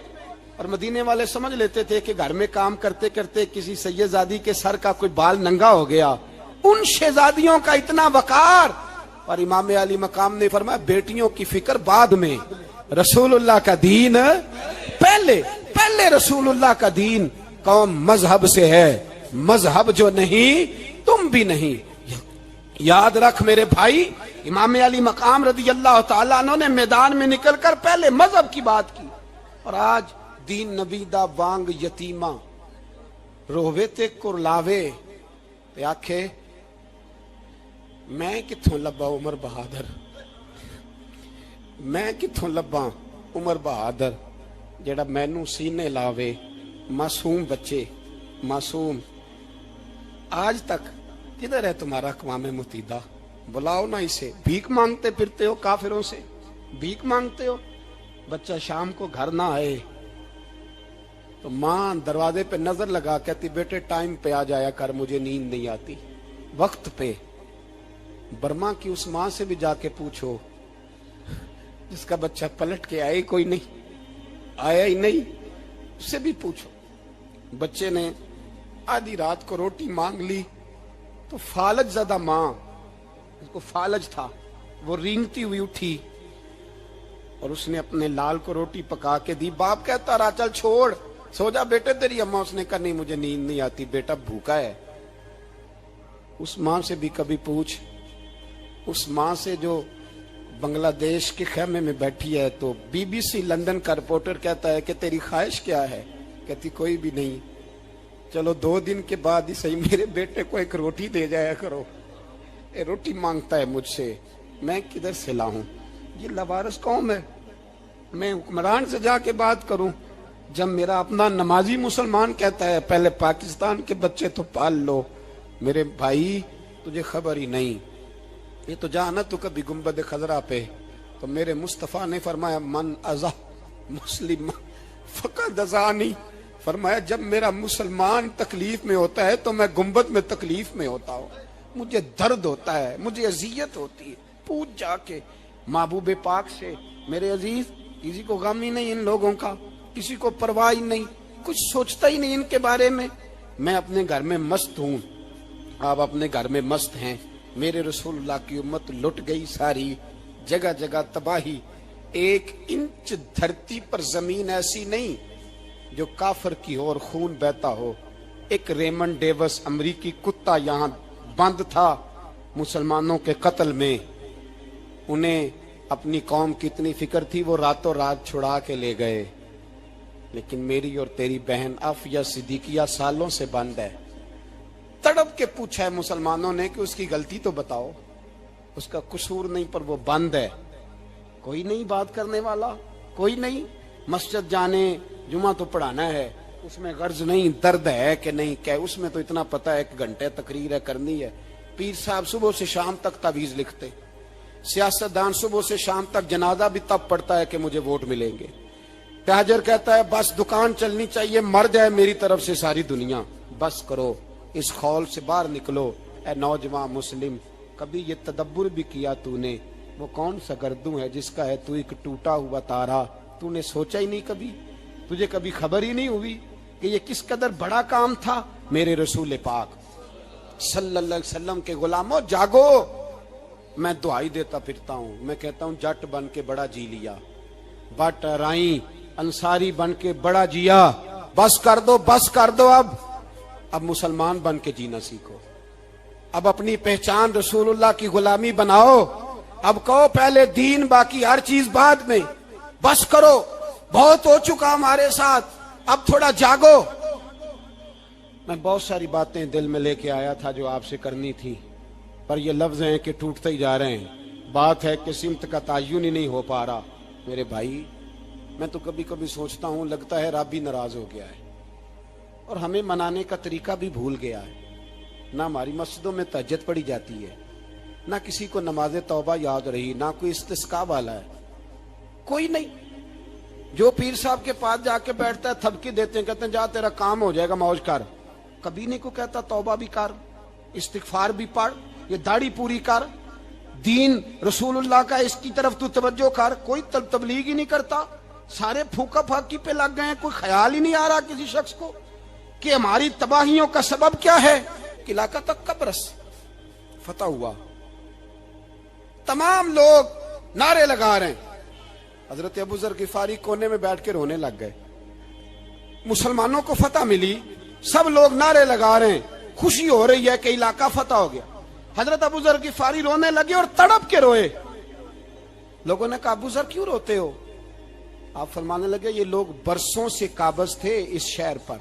اور مدینے والے سمجھ لیتے تھے کہ گھر میں کام کرتے کرتے کسی سید زادی کے سر کا کوئی بال ننگا ہو گیا. ان شہزادیوں کا اتنا وقار. اور امام علی مقام نے فرمایا بیٹیوں کی فکر بعد میں, رسول اللہ کا دین پہلے. پہلے رسول اللہ کا دین. قوم مذہب سے ہے, مذہب جو نہیں تم بھی نہیں. یاد رکھ میرے بھائی, امام علی مقام رضی اللہ تعالیٰ عنہ نے میدان میں نکل کر پہلے مذہب کی بات کی. اور آج دین نبی دا وانگ یتیمہ رووے تے کرلاوے تے آکھے میں کتھوں لبا عمر بہادر, میں کتھوں لبا عمر بہادر جڑا مینوں سینے لاوے. معصوم بچے, معصوم. آج تک کدھر ہے تمہارا اقوام متحدہ؟ بلاؤ نا اسے. بھیک مانگتے پھرتے ہو, کافروں سے بھیک مانگتے ہو. بچہ شام کو گھر نہ آئے تو ماں دروازے پہ نظر لگا کہتی بیٹے ٹائم پہ آ جایا کر, مجھے نیند نہیں آتی. وقت پہ. برما کی اس ماں سے بھی جا کے پوچھو جس کا بچہ پلٹ کے آئے کوئی نہیں, آیا ہی نہیں, اس سے بھی پوچھو. بچے نے آدھی رات کو روٹی مانگ لی تو فالج زدہ ماں, اس کو فالج تھا, وہ رینگتی ہوئی اٹھی اور اس نے اپنے لال کو روٹی پکا کے دی. باپ کہتا رہا چل چھوڑ, سو جا بیٹے تیری اماں. اس نے کہا نہیں مجھے نیند نہیں آتی, بیٹا بھوکا ہے. اس ماں سے بھی کبھی پوچھ, اس ماں سے جو بنگلہ دیش کے خیمے میں بیٹھی ہے تو بی بی سی لندن کا رپورٹر کہتا ہے کہ تیری خواہش کیا ہے؟ کہتی کوئی بھی نہیں, چلو 2 دن کے بعد ہی صحیح میرے بیٹے کو ایک روٹی دے جایا کرو, اے روٹی مانگتا ہے مجھ سے, میں کدھر سے لاؤں؟ یہ لوارث قوم ہے. میں حکمران سے جا کے بات کروں جب میرا اپنا نمازی مسلمان کہتا ہے پہلے پاکستان کے بچے تو پال لو. میرے بھائی تجھے خبر ہی نہیں, یہ تو جانا تو کبھی گنبد خضرا پہ تو میرے مصطفیٰ نے فرمایا من ازا مسلم فقد ازانی، فرمایا جب میرا مسلمان تکلیف میں ہوتا ہے تو میں گنبد میں تکلیف میں ہوتا ہوں، مجھے درد ہوتا ہے، مجھے اذیت ہوتی ہے۔ پوچھ جا کے محبوب پاک سے، میرے عزیز کسی کو غم ہی نہیں ان لوگوں کا، کسی کو پرواہ ہی نہیں، کچھ سوچتا ہی نہیں ان کے بارے میں۔ میں اپنے گھر میں مست ہوں، آپ اپنے گھر میں مست ہیں۔ میرے رسول اللہ کی امت لٹ گئی ساری، جگہ جگہ تباہی، ایک انچ دھرتی پر زمین ایسی نہیں جو کافر کی ہو اور خون بہتا ہو۔ ایک ریمنڈ ڈیوس امریکی کتا یہاں بند تھا مسلمانوں کے قتل میں، انہیں اپنی قوم کی اتنی فکر تھی وہ راتوں رات چھڑا کے لے گئے، لیکن میری اور تیری بہن عافیہ صدیقیہ سالوں سے بند ہے۔ تڑپ کے پوچھا ہے مسلمانوں نے کہ اس کی غلطی تو بتاؤ، اس کا قصور نہیں پر وہ بند ہے، کوئی نہیں بات کرنے والا، کوئی نہیں۔ مسجد جانے جمعہ تو پڑھانا ہے، اس میں غرض نہیں درد ہے کہ نہیں کہ اس میں تو اتنا پتہ ہے 1 گھنٹے تقریر ہے کرنی ہے۔ پیر صاحب صبح سے شام تک تعویذ لکھتے، سیاستدان صبح سے شام تک جنازہ بھی تب پڑتا ہے کہ مجھے ووٹ ملیں گے۔ تاجر کہتا ہے بس دکان چلنی چاہیے، مر جائے میری طرف سے ساری دنیا، بس کرو، اس خول سے باہر نکلو۔ اے نوجوان مسلم، کبھی یہ تدبر بھی کیا تو نے وہ کون سا گردوں ہے جس کا ہے تو ایک ٹوٹا ہوا تارا؟ تو نے سوچا ہی نہیں کبھی، تجھے کبھی خبر ہی نہیں ہوئی کہ یہ کس قدر بڑا کام تھا؟ میرے رسول پاک صلی اللہ علیہ وسلم کے غلاموں جاگو۔ میں دعائی دیتا پھرتا ہوں، میں کہتا ہوں جٹ بن کے بڑا جی لیا، بٹ رائی انصاری بن کے بڑا جیا، بس کر دو، بس کر دو۔ اب مسلمان بن کے جینا سیکھو، اب اپنی پہچان رسول اللہ کی غلامی بناؤ، اب کہو پہلے دین باقی ہر چیز بعد میں، بس کرو، بہت ہو چکا ہمارے ساتھ، اب تھوڑا جاگو۔ میں بہت ساری باتیں دل میں لے کے آیا تھا جو آپ سے کرنی تھی، پر یہ لفظ ہیں کہ ٹوٹتے ہی جا رہے ہیں، بات ہے کہ سمت کا تعین ہی نہیں ہو پا رہا۔ میرے بھائی میں تو کبھی کبھی سوچتا ہوں لگتا ہے رب بھی ناراض ہو گیا ہے اور ہمیں منانے کا طریقہ بھی بھول گیا ہے۔ نہ ہماری مسجدوں میں تہجد پڑھی جاتی ہے، نہ کسی کو نماز توبہ یاد رہی، نہ کوئی استسقاء والا ہے، کوئی نہیں۔ جو پیر صاحب کے پاس جا کے بیٹھتا ہے تھپکی دیتے ہیں، کہتے ہیں جا تیرا کام ہو جائے گا موج کر، کبھی نہیں کو کہتا توبہ بھی کر، استغفار بھی پڑھ، یہ داڑھی پوری کر، دین رسول اللہ کا اس کی طرف تو توجہ کر۔ کوئی تبلیغ ہی نہیں کرتا، سارے پھونکا پھاکی پہ لگ گئے ہیں، کوئی خیال ہی نہیں آ رہا کسی شخص کو کہ ہماری تباہیوں کا سبب کیا ہے۔ کہ علاقہ تک قبرص فتح ہوا، تمام لوگ نعرے لگا رہے ہیں، حضرت ابو ذر غفاری کونے میں بیٹھ کے رونے لگ گئے۔ مسلمانوں کو فتح ملی، سب لوگ نعرے لگا رہے ہیں، خوشی ہو رہی ہے کہ علاقہ فتح ہو گیا۔ حضرت ابو ذر غفاری رونے لگے اور تڑپ کے روئے۔ لوگوں نے کہا ابو ذر کیوں روتے ہو؟ آپ فرمانے لگے یہ لوگ برسوں سے قابض تھے اس شہر پر،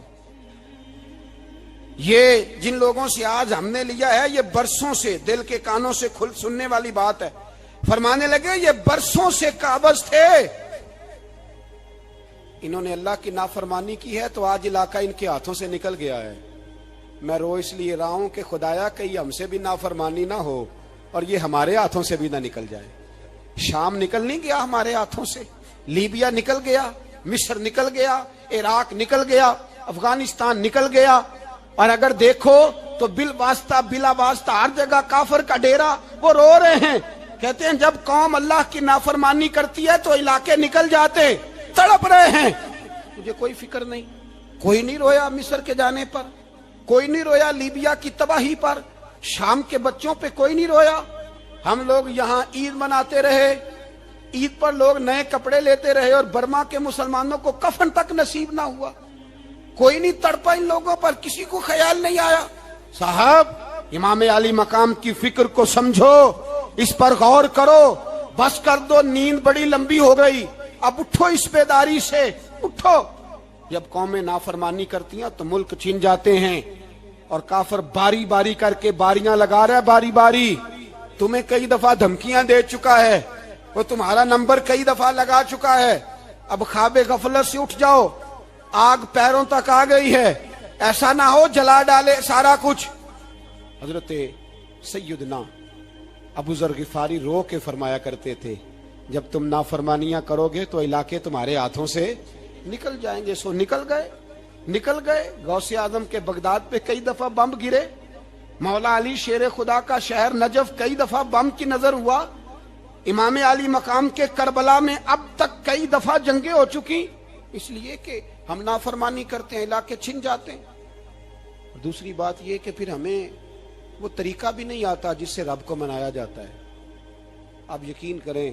یہ جن لوگوں سے آج ہم نے لیا ہے یہ برسوں سے، دل کے کانوں سے کھل سننے والی بات ہے، فرمانے لگے یہ برسوں سے قابض تھے، انہوں نے اللہ کی نافرمانی کی ہے تو آج علاقہ ان کے ہاتھوں سے نکل گیا ہے۔ میں رو اس لیے رہا ہوں کہ خدایا کہیں ہم سے بھی نافرمانی نہ ہو اور یہ ہمارے ہاتھوں سے بھی نہ نکل جائے۔ شام نکل نہیں گیا ہمارے ہاتھوں سے، لیبیا نکل گیا، مصر نکل گیا، عراق نکل گیا، افغانستان نکل گیا، اور اگر دیکھو تو بالواسطہ بلا واسطہ ہر جگہ کافر کا ڈیرا۔ وہ رو رہے ہیں، کہتے ہیں جب قوم اللہ کی نافرمانی کرتی ہے تو علاقے نکل جاتے، تڑپ رہے ہیں۔ مجھے کوئی فکر نہیں، کوئی نہیں رویا مصر کے جانے پر، کوئی نہیں رویا لیبیا کی تباہی پر، شام کے بچوں پہ کوئی نہیں رویا۔ ہم لوگ یہاں عید مناتے رہے، عید پر لوگ نئے کپڑے لیتے رہے اور برما کے مسلمانوں کو کفن تک نصیب نہ ہوا، کوئی نہیں تڑپا ان لوگوں پر، کسی کو خیال نہیں آیا۔ صاحب امام علی مقام کی فکر کو سمجھو، اس پر غور کرو، بس کر دو، نیند بڑی لمبی ہو گئی، اب اٹھو اس بیداری سے، اٹھو۔ جب قومیں نافرمانی کرتی ہیں تو ملک چھن جاتے ہیں، اور کافر باری باری کر کے باریاں لگا رہا ہے، باری باری تمہیں کئی دفعہ دھمکیاں دے چکا ہے، وہ تمہارا نمبر کئی دفعہ لگا چکا ہے، اب خواب غفلت سے اٹھ جاؤ، آگ پیروں تک آ گئی ہے، ایسا نہ ہو جلا ڈالے سارا کچھ۔ حضرت سیدنا ابو ذر غفاری رو کے فرمایا کرتے تھے جب تم نافرمانیاں کرو گے تو علاقے تمہارے ہاتھوں سے نکل جائیں گے. سو نکل گئے. غوث اعظم کے بغداد پہ کئی دفعہ بم گرے. مولا علی شیر خدا کا شہر نجف کئی دفعہ بم کی نظر ہوا. امام علی مقام کے کربلا میں اب تک کئی دفعہ جنگیں ہو چکی، اس لیے کہ ہم نافرمانی کرتے ہیں، علاقے چھن جاتے ہیں. اور دوسری بات یہ کہ پھر ہمیں وہ طریقہ بھی نہیں آتا جس سے رب کو منایا جاتا ہے. آپ یقین کریں،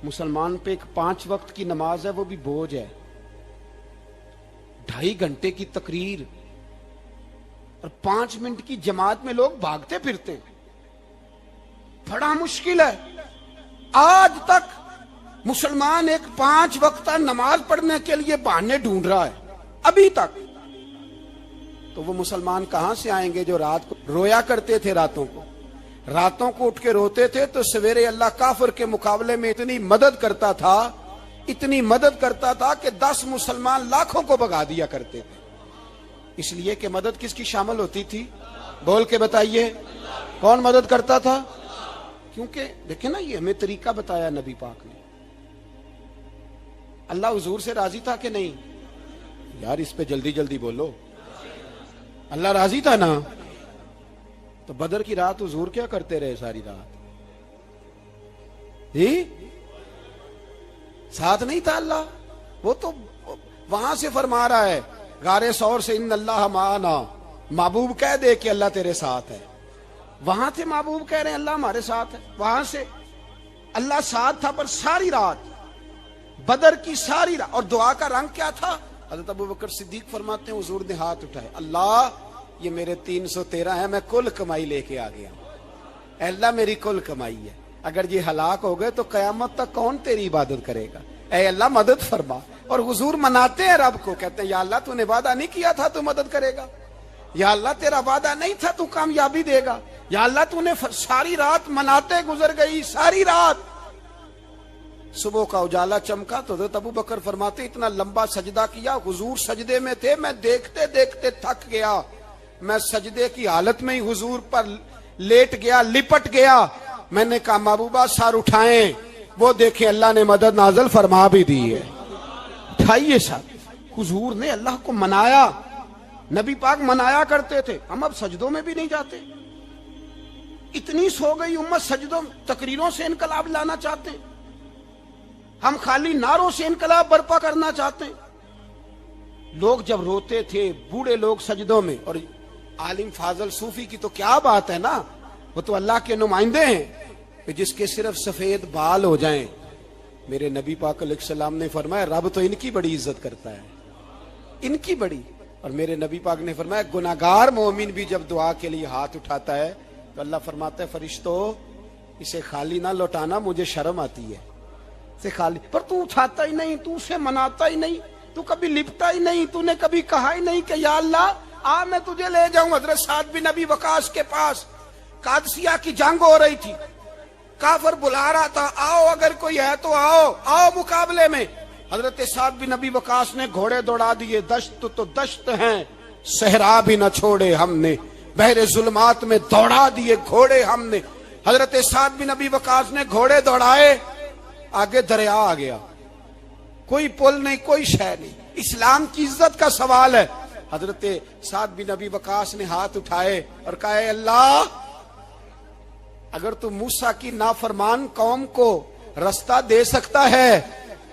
مسلمان پہ ایک 5 وقت کی نماز ہے، وہ بھی بوجھ ہے. 2.5 گھنٹے کی تقریر اور 5 منٹ کی جماعت میں لوگ بھاگتے پھرتے ہیں. بڑا مشکل ہے. آج تک مسلمان ایک 5 وقتہ نماز پڑھنے کے لیے بہانے ڈھونڈ رہا ہے ابھی تک. تو وہ مسلمان کہاں سے آئیں گے جو رات کو رویا کرتے تھے، راتوں کو اٹھ کے روتے تھے تو سویرے اللہ کافر کے مقابلے میں اتنی مدد کرتا تھا کہ 10 مسلمان لاکھوں کو بھگا دیا کرتے تھے. اس لیے کہ مدد کس کی شامل ہوتی تھی؟ بول کے بتائیے، کون مدد کرتا تھا؟ کیونکہ دیکھیں نا، یہ ہمیں طریقہ بتایا نبی پاک نے. اللہ حضور سے راضی تھا کہ نہیں؟ یار اس پہ جلدی جلدی بولو. اللہ راضی تھا نا؟ تو بدر کی رات حضور کیا کرتے رہے ساری رات؟ جی ساتھ نہیں تھا اللہ؟ وہ تو وہاں سے فرما رہا ہے غار ثور سے، ان اللہ معنا. محبوب کہہ دے کہ اللہ تیرے ساتھ ہے. وہاں تھے محبوب کہہ رہے ہیں اللہ ہمارے ساتھ ہے. وہاں سے اللہ ساتھ تھا، پر ساری رات، بدر کی ساری رات. اور دعا کا رنگ کیا تھا؟ حضرت ابوبکر صدیق فرماتے ہیں حضور نے ہاتھ اٹھائے، اللہ یہ میرے 313 ہیں، میں کل کمائی لے کے آ گیا. اے اللہ میری کل کمائی ہے، اگر یہ ہلاک ہو گئے تو قیامت تک کون تیری عبادت کرے گا؟ اے اللہ مدد فرما. اور حضور مناتے ہیں رب کو، کہتے ہیں یا اللہ تو نے وعدہ نہیں کیا تھا تو مدد کرے گا، یا اللہ تیرا وعدہ نہیں تھا تو کامیابی دے گا، یا اللہ تو نے ساری رات مناتے گزر گئی. ساری رات صبح کا اجالا چمکا تو حضرت ابوبکر فرماتے اتنا لمبا سجدہ کیا، حضور سجدے میں تھے، میں دیکھتے دیکھتے تھک گیا. میں سجدے کی حالت میں ہی حضور پر لیٹ گیا، لپٹ گیا. میں نے کہا محبوبہ سر اٹھائیں. وہ دیکھیں اللہ نے مدد نازل فرما بھی دی ہے. اٹھائیے سر. حضور نے اللہ کو منایا. نبی پاک منایا کرتے تھے. ہم اب سجدوں میں بھی نہیں جاتے. اتنی سو گئی امت، سجدوں تقریروں سے انقلاب لانا چاہتے ہیں. ہم خالی نعروں سے انقلاب برپا کرنا چاہتے ہیں. لوگ جب روتے تھے، بوڑھے لوگ سجدوں میں، اور عالم فاضل صوفی کی تو کیا بات ہے نا، وہ تو اللہ کے نمائندے ہیں کہ جس کے صرف سفید بال ہو جائیں. میرے نبی پاک علیہ السلام نے فرمایا رب تو ان کی بڑی عزت کرتا ہے، ان کی بڑی. اور میرے نبی پاک نے فرمایا گناہگار مومن بھی جب دعا کے لیے ہاتھ اٹھاتا ہے تو اللہ فرماتا ہے فرشتوں اسے خالی نہ لوٹانا، مجھے شرم آتی ہے سے خالی. پر تو اٹھاتا ہی نہیں، تو اسے مناتا ہی نہیں، تو کبھی لپٹا ہی نہیں، تو نے کبھی کہا ہی نہیں کہ یا اللہ آ میں تجھے لے جاؤں. حضرت سعد بن ابی وقاص کے پاس قادسیہ کی جنگ ہو رہی تھی، کافر بلا رہا تھا آؤ اگر کوئی ہے تو آؤ مقابلے میں. حضرت سعد بن ابی وقاص نے گھوڑے دوڑا دیے. دشت تو دشت ہیں، صحرا بھی نہ چھوڑے ہم نے، بحر ظلمات میں دوڑا دیے گھوڑے ہم نے. حضرت سعد بن ابی وقاص نے گھوڑے دوڑائے، آگے دریا آ گیا، کوئی پل نہیں، کوئی شے نہیں. اسلام کی عزت کا سوال ہے. حضرت سعد بن ابی وقاص نے ہاتھ اٹھائے اور کہا اے اللہ اگر تو موسیٰ کی نافرمان قوم کو رستہ دے سکتا ہے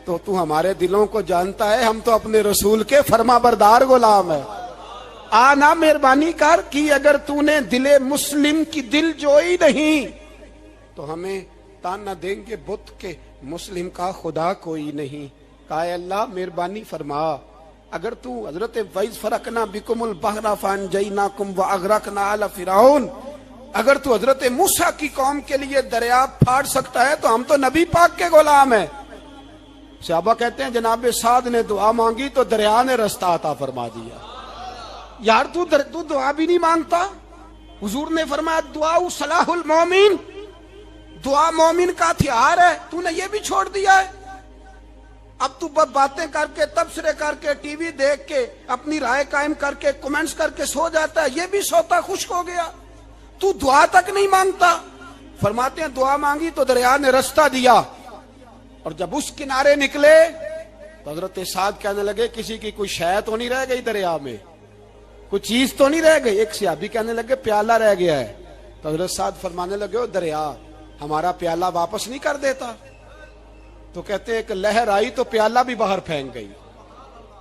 تو تو ہمارے دلوں کو جانتا ہے، ہم تو اپنے رسول کے فرما بردار غلام ہیں. آنا مہربانی کر کی اگر تو نے دل مسلم کی دل جوئی نہیں تو ہمیں تانا دیں گے بت کے مسلم کا خدا کوئی نہیں. کہا اے اللہ مہربانی فرما اگر تو حضرت وَإِذْ فَرَقْنَا بِكُمُ الْبَحْرَ فَأَنْجَيْنَاكُمْ وَأَغْرَقْنَا آلَ فِرْعَوْنَ، اگر تو حضرت موسیٰ کی قوم کے لیے دریا پھاڑ سکتا ہے تو ہم تو نبی پاک کے غلام ہیں. صحابہ کہتے ہیں جناب سعد نے دعا مانگی تو دریا نے رستہ عطا فرما دیا. یار تو دعا بھی نہیں مانگتا. حضور نے فرمایا دعا صلاح المومن، دعا مومن کا ہتھیار ہے، تو نے یہ بھی چھوڑ دیا ہے. اب تو باتیں کر کے، تبصرے کر کے، ٹی وی دیکھ کے، اپنی رائے قائم کر کے، کمنٹس کر کے سو جاتا ہے، یہ بھی سوتا خشک ہو گیا. تو دعا تک نہیں مانگتا. فرماتے ہیں دعا مانگی تو دریا نے رستہ دیا. اور جب اس کنارے نکلے تو حضرت سعد کہنے لگے کسی کی کوئی شے تو نہیں رہ گئی دریا میں, کوئی چیز تو نہیں رہ گئی. ایک صحابی کہنے لگے پیالہ رہ گیا ہے. تو حضرت سعد فرمانے لگے او دریا ہمارا پیالہ واپس نہیں کر دیتا. تو کہتے ہیں کہ لہر آئی تو پیالہ بھی باہر پھینک گئی.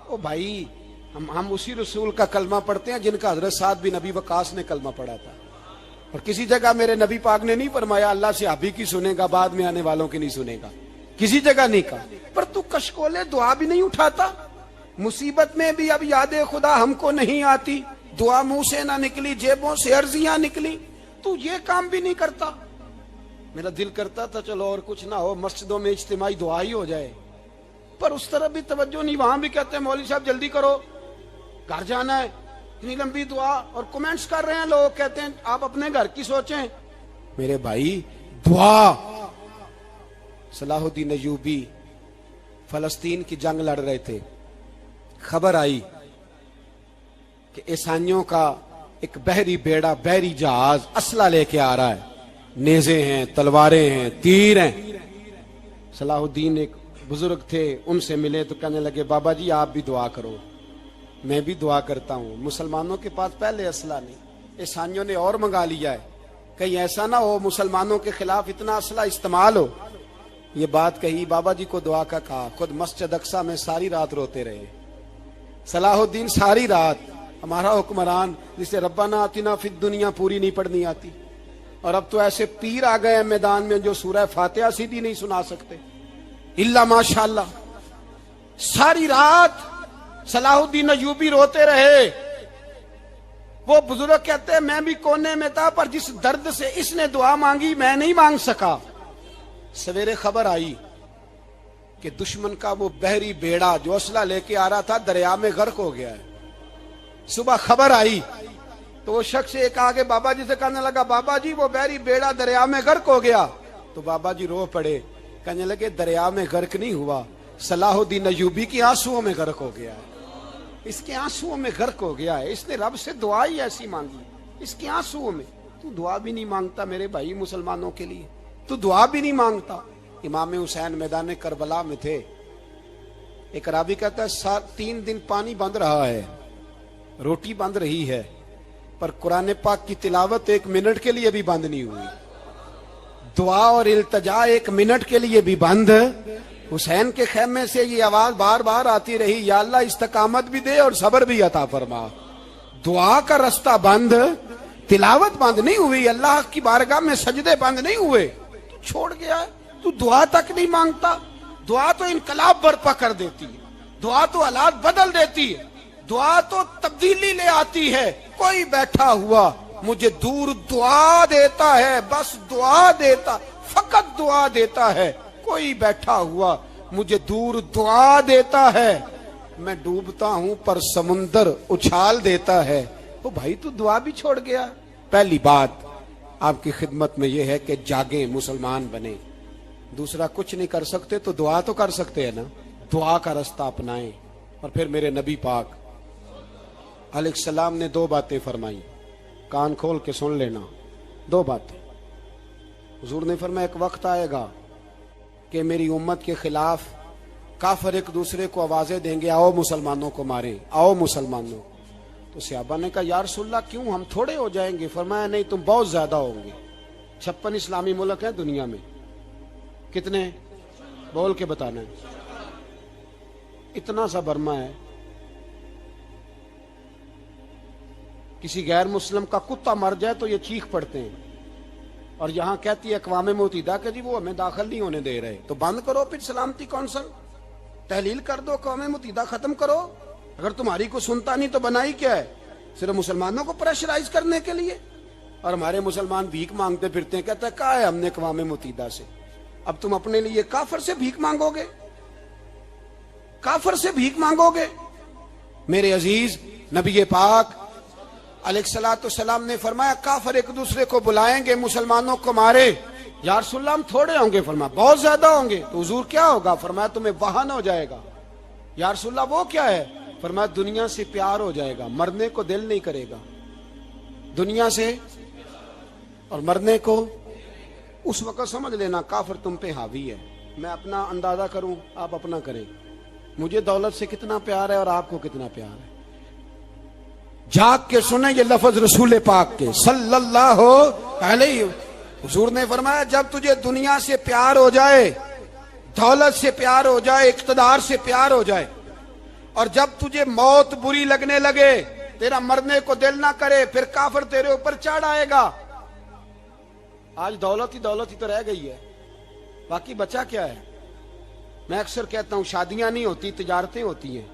او بھائی ہم اسی رسول کا کلمہ پڑھتے ہیں جن کا حضرت سعد بن ابی وقاص نے کلمہ پڑھا تھا. اور کسی جگہ میرے نبی پاک نے نہیں فرمایا اللہ صحابی کی سنے گا بعد میں آنے والوں کی نہیں سنے گا, کسی جگہ نہیں کہا. پر تو کشکولے دعا بھی نہیں اٹھاتا, مصیبت میں بھی اب یاد خدا ہم کو نہیں آتی, دعا منہ سے نہ نکلی جیبوں سے عرضیاں نکلی, تو یہ کام بھی نہیں کرتا. میرا دل کرتا تھا چلو اور کچھ نہ ہو مسجدوں میں اجتماعی دعا ہی ہو جائے, پر اس طرف بھی توجہ نہیں. وہاں بھی کہتے ہیں مولوی صاحب جلدی کرو گھر جانا ہے, اتنی لمبی دعا, اور کمنٹس کر رہے ہیں لوگ, کہتے ہیں آپ اپنے گھر کی سوچیں. میرے بھائی دعا, صلاح الدین ایوبی فلسطین کی جنگ لڑ رہے تھے, خبر آئی کہ عیسائیوں کا ایک بحری بیڑا بحری جہاز اسلحہ لے کے آ رہا ہے, نیزے ہیں تلواریں ہیں تیر ہیں. صلاح الدین ایک بزرگ تھے, ان سے ملے تو کہنے لگے بابا جی آپ بھی دعا کرو. میں بھی دعا کرتا ہوں, مسلمانوں کے پاس پہلے اسلحہ نہیں, عیسائیوں نے اور منگا لیا ہے, کہیں ایسا نہ ہو مسلمانوں کے خلاف اتنا اسلحہ استعمال ہو. یہ بات کہی, بابا جی کو دعا کا کہا, خود مسجد اقصی میں ساری رات روتے رہے. صلاح الدین ساری رات, ہمارا حکمران جسے ربنا آتنا فی الدنیا پوری نہیں پڑھنی آتی, اور اب تو ایسے پیر آ گئے ہیں میدان میں جو سورہ فاتحہ سیدھی نہیں سنا سکتے الا ماشاءاللہ. ساری رات صلاح الدین ایوبی روتے رہے. وہ بزرگ کہتے ہیں میں بھی کونے میں تھا, پر جس درد سے اس نے دعا مانگی میں نہیں مانگ سکا. سویرے خبر آئی کہ دشمن کا وہ بحری بیڑا جو اسلحہ لے کے آ رہا تھا دریا میں غرق ہو گیا ہے. صبح خبر آئی تو وہ شخص ایک آگے بابا جی سے کہنے لگا بابا جی وہ بحری بیڑا دریا میں غرق ہو گیا. تو بابا جی رو پڑے, کہنے لگے دریا میں غرق نہیں ہوا, صلاح الدین ایوبی کی آنسوؤں میں غرق ہو گیا ہے. اس کے آنسوؤں میں غرق ہو گیا ہے, اس نے رب سے دعا ہی ایسی مانگی اس کے آنسوؤں میں. تو دعا بھی نہیں مانگتا میرے بھائی مسلمانوں کے لیے, تو دعا بھی نہیں مانگتا. امام حسین میدان کربلا میں تھے, ایک راوی کہتا ہے 3 دن پانی بند رہا ہے, روٹی بند رہی ہے, پر قرآن پاک کی تلاوت 1 منٹ کے لیے بھی بند نہیں ہوئی, دعا اور التجا 1 منٹ کے لیے بھی بند. حسین کے خیمے سے یہ آواز بار بار آتی رہی, یا اللہ استقامت بھی دے اور صبر بھی عطا فرما. دعا کا رستہ بند, تلاوت بند نہیں ہوئی, اللہ کی بارگاہ میں سجدے بند نہیں ہوئے, تو چھوڑ گیا ہے. تو دعا تک نہیں مانگتا. دعا تو انقلاب برپا کر دیتی ہے, دعا تو حالات بدل دیتی ہے, دعا تو تبدیلی لے آتی ہے. کوئی بیٹھا ہوا مجھے دور دعا دیتا ہے, بس دعا دیتا, فقط دعا دیتا ہے. کوئی بیٹھا ہوا مجھے دور دعا دیتا ہے, میں ڈوبتا ہوں پر سمندر اچھال دیتا ہے. تو بھائی تو دعا بھی چھوڑ گیا. پہلی بات آپ کی خدمت میں یہ ہے کہ جاگیں, مسلمان بنیں. دوسرا کچھ نہیں کر سکتے تو دعا تو کر سکتے ہیں نا, دعا کا رستہ اپنائیں. اور پھر میرے نبی پاک علیہ السلام نے 2 باتیں فرمائی, کان کھول کے سن لینا. 2 باتیں حضور نے فرمایا ایک وقت آئے گا کہ میری امت کے خلاف کافر ایک دوسرے کو آوازیں دیں گے, آؤ مسلمانوں کو ماریں, آؤ مسلمانوں. تو صحابہ نے کہا یا رسول اللہ کیوں, ہم تھوڑے ہو جائیں گے؟ فرمایا نہیں, تم بہت زیادہ ہوں گے. 56 اسلامی ملک ہیں دنیا میں, کتنے بول کے بتانا ہے. اتنا سا برما ہے, کسی غیر مسلم کا کتا مر جائے تو یہ چیخ پڑتے ہیں, اور یہاں کہتی ہے اقوام متحدہ کہ جی وہ ہمیں داخل نہیں ہونے دے رہے. تو بند کرو پھر سلامتی کونسل, تحلیل کر دو, اقوام متحدہ ختم کرو. اگر تمہاری کو سنتا نہیں تو بنائی کیا ہے, صرف مسلمانوں کو پریشرائز کرنے کے لیے. اور ہمارے مسلمان بھیک مانگتے پھرتے ہیں, کہتا ہے کہا ہے ہم نے اقوام متحدہ سے. اب تم اپنے لیے کافر سے بھیک مانگو گے, کافر سے بھیک مانگو گے. میرے عزیز نبی پاک علیہ الصلوۃ والسلام نے فرمایا کافر ایک دوسرے کو بلائیں گے مسلمانوں کو مارے. یا رسول اللہ ہم تھوڑے ہوں گے, فرمایا بہت زیادہ ہوں گے. تو حضور کیا ہوگا؟ فرمایا تمہیں وہن ہو جائے گا. یا رسول اللہ وہ کیا ہے؟ فرمایا دنیا سے پیار ہو جائے گا, مرنے کو دل نہیں کرے گا. دنیا سے اور مرنے کو. اس وقت سمجھ لینا کافر تم پہ حاوی ہے. میں اپنا اندازہ کروں، آپ اپنا کریں، مجھے دولت سے کتنا پیار ہے اور آپ کو کتنا پیار ہے۔ جھاگ کے سنیں یہ لفظ رسول پاک کے صلی اللہ علیہ، حضور نے فرمایا جب تجھے دنیا سے پیار ہو جائے، دولت سے پیار ہو جائے، اقتدار سے پیار ہو جائے، اور جب تجھے موت بری لگنے لگے، تیرا مرنے کو دل نہ کرے، پھر کافر تیرے اوپر چڑھ آئے گا۔ آج دولت ہی تو رہ گئی ہے، باقی بچا کیا ہے؟ میں اکثر کہتا ہوں شادیاں نہیں ہوتی، تجارتیں ہوتی ہیں۔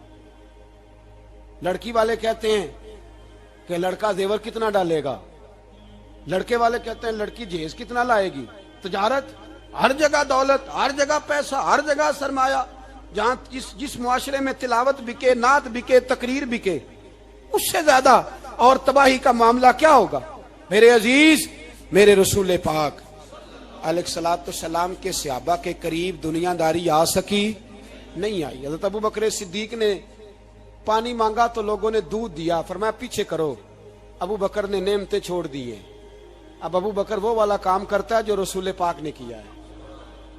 لڑکی والے کہتے ہیں کہ لڑکا زیور کتنا ڈالے گا، لڑکے والے کہتے ہیں لڑکی جہیز کتنا لائے گی۔ تجارت، ہر جگہ دولت، ہر جگہ پیسہ، ہر جگہ سرمایہ۔ جہاں جس معاشرے میں تلاوت بکے، نعت بکے، تقریر بکے، اس سے زیادہ اور تباہی کا معاملہ کیا ہوگا؟ میرے عزیز، میرے رسول پاک علیہ الصلوۃ والسلام کے صحابہ کے قریب دنیا داری آ سکی نہیں آئی۔ حضرت ابو بکر صدیق نے پانی مانگا تو لوگوں نے دودھ دیا، فرمایا پیچھے کرو، ابو بکر نے نعمتیں چھوڑ دی ہیں۔ اب ابو بکر وہ والا کام کرتا ہے جو رسول پاک نے کیا ہے،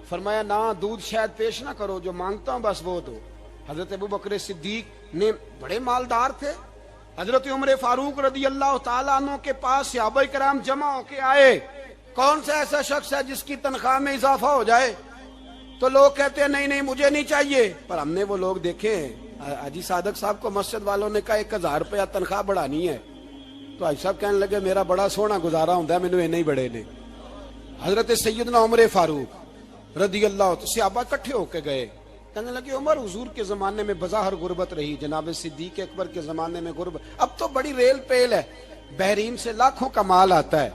فرمایا نہ دودھ شاید پیش نہ کرو، جو مانگتا ہوں بس وہ دو۔ حضرت ابو بکر صدیق نے بڑے مالدار تھے، حضرت عمر فاروق رضی اللہ تعالیٰ عنہ کے پاس صحابہ کرام جمع ہو کے آئے، کون سا ایسا شخص ہے جس کی تنخواہ میں اضافہ ہو جائے؟ تو لوگ کہتے ہیں نہیں مجھے نہیں چاہیے، پر ہم نے وہ لوگ دیکھے ہیں۔ حاجی صادق صاحب کو مسجد والوں نے کہا 1000 روپیہ تنخواہ بڑھانی ہے، تو حاجی صاحب کہنے لگے میرا بڑا سونا گزارا ہوتا ہے، مینوں یہ نہیں بڑے نے۔ حضرت سیدنا عمر فاروق رضی اللہ عنہ صحابہ اکٹھے ہو کے گئے، کہنے لگے عمر حضور کے زمانے میں بظاہر غربت رہی، جناب صدیق اکبر کے زمانے میں غربت، اب تو بڑی ریل پیل ہے، بحرین سے لاکھوں کا مال آتا ہے،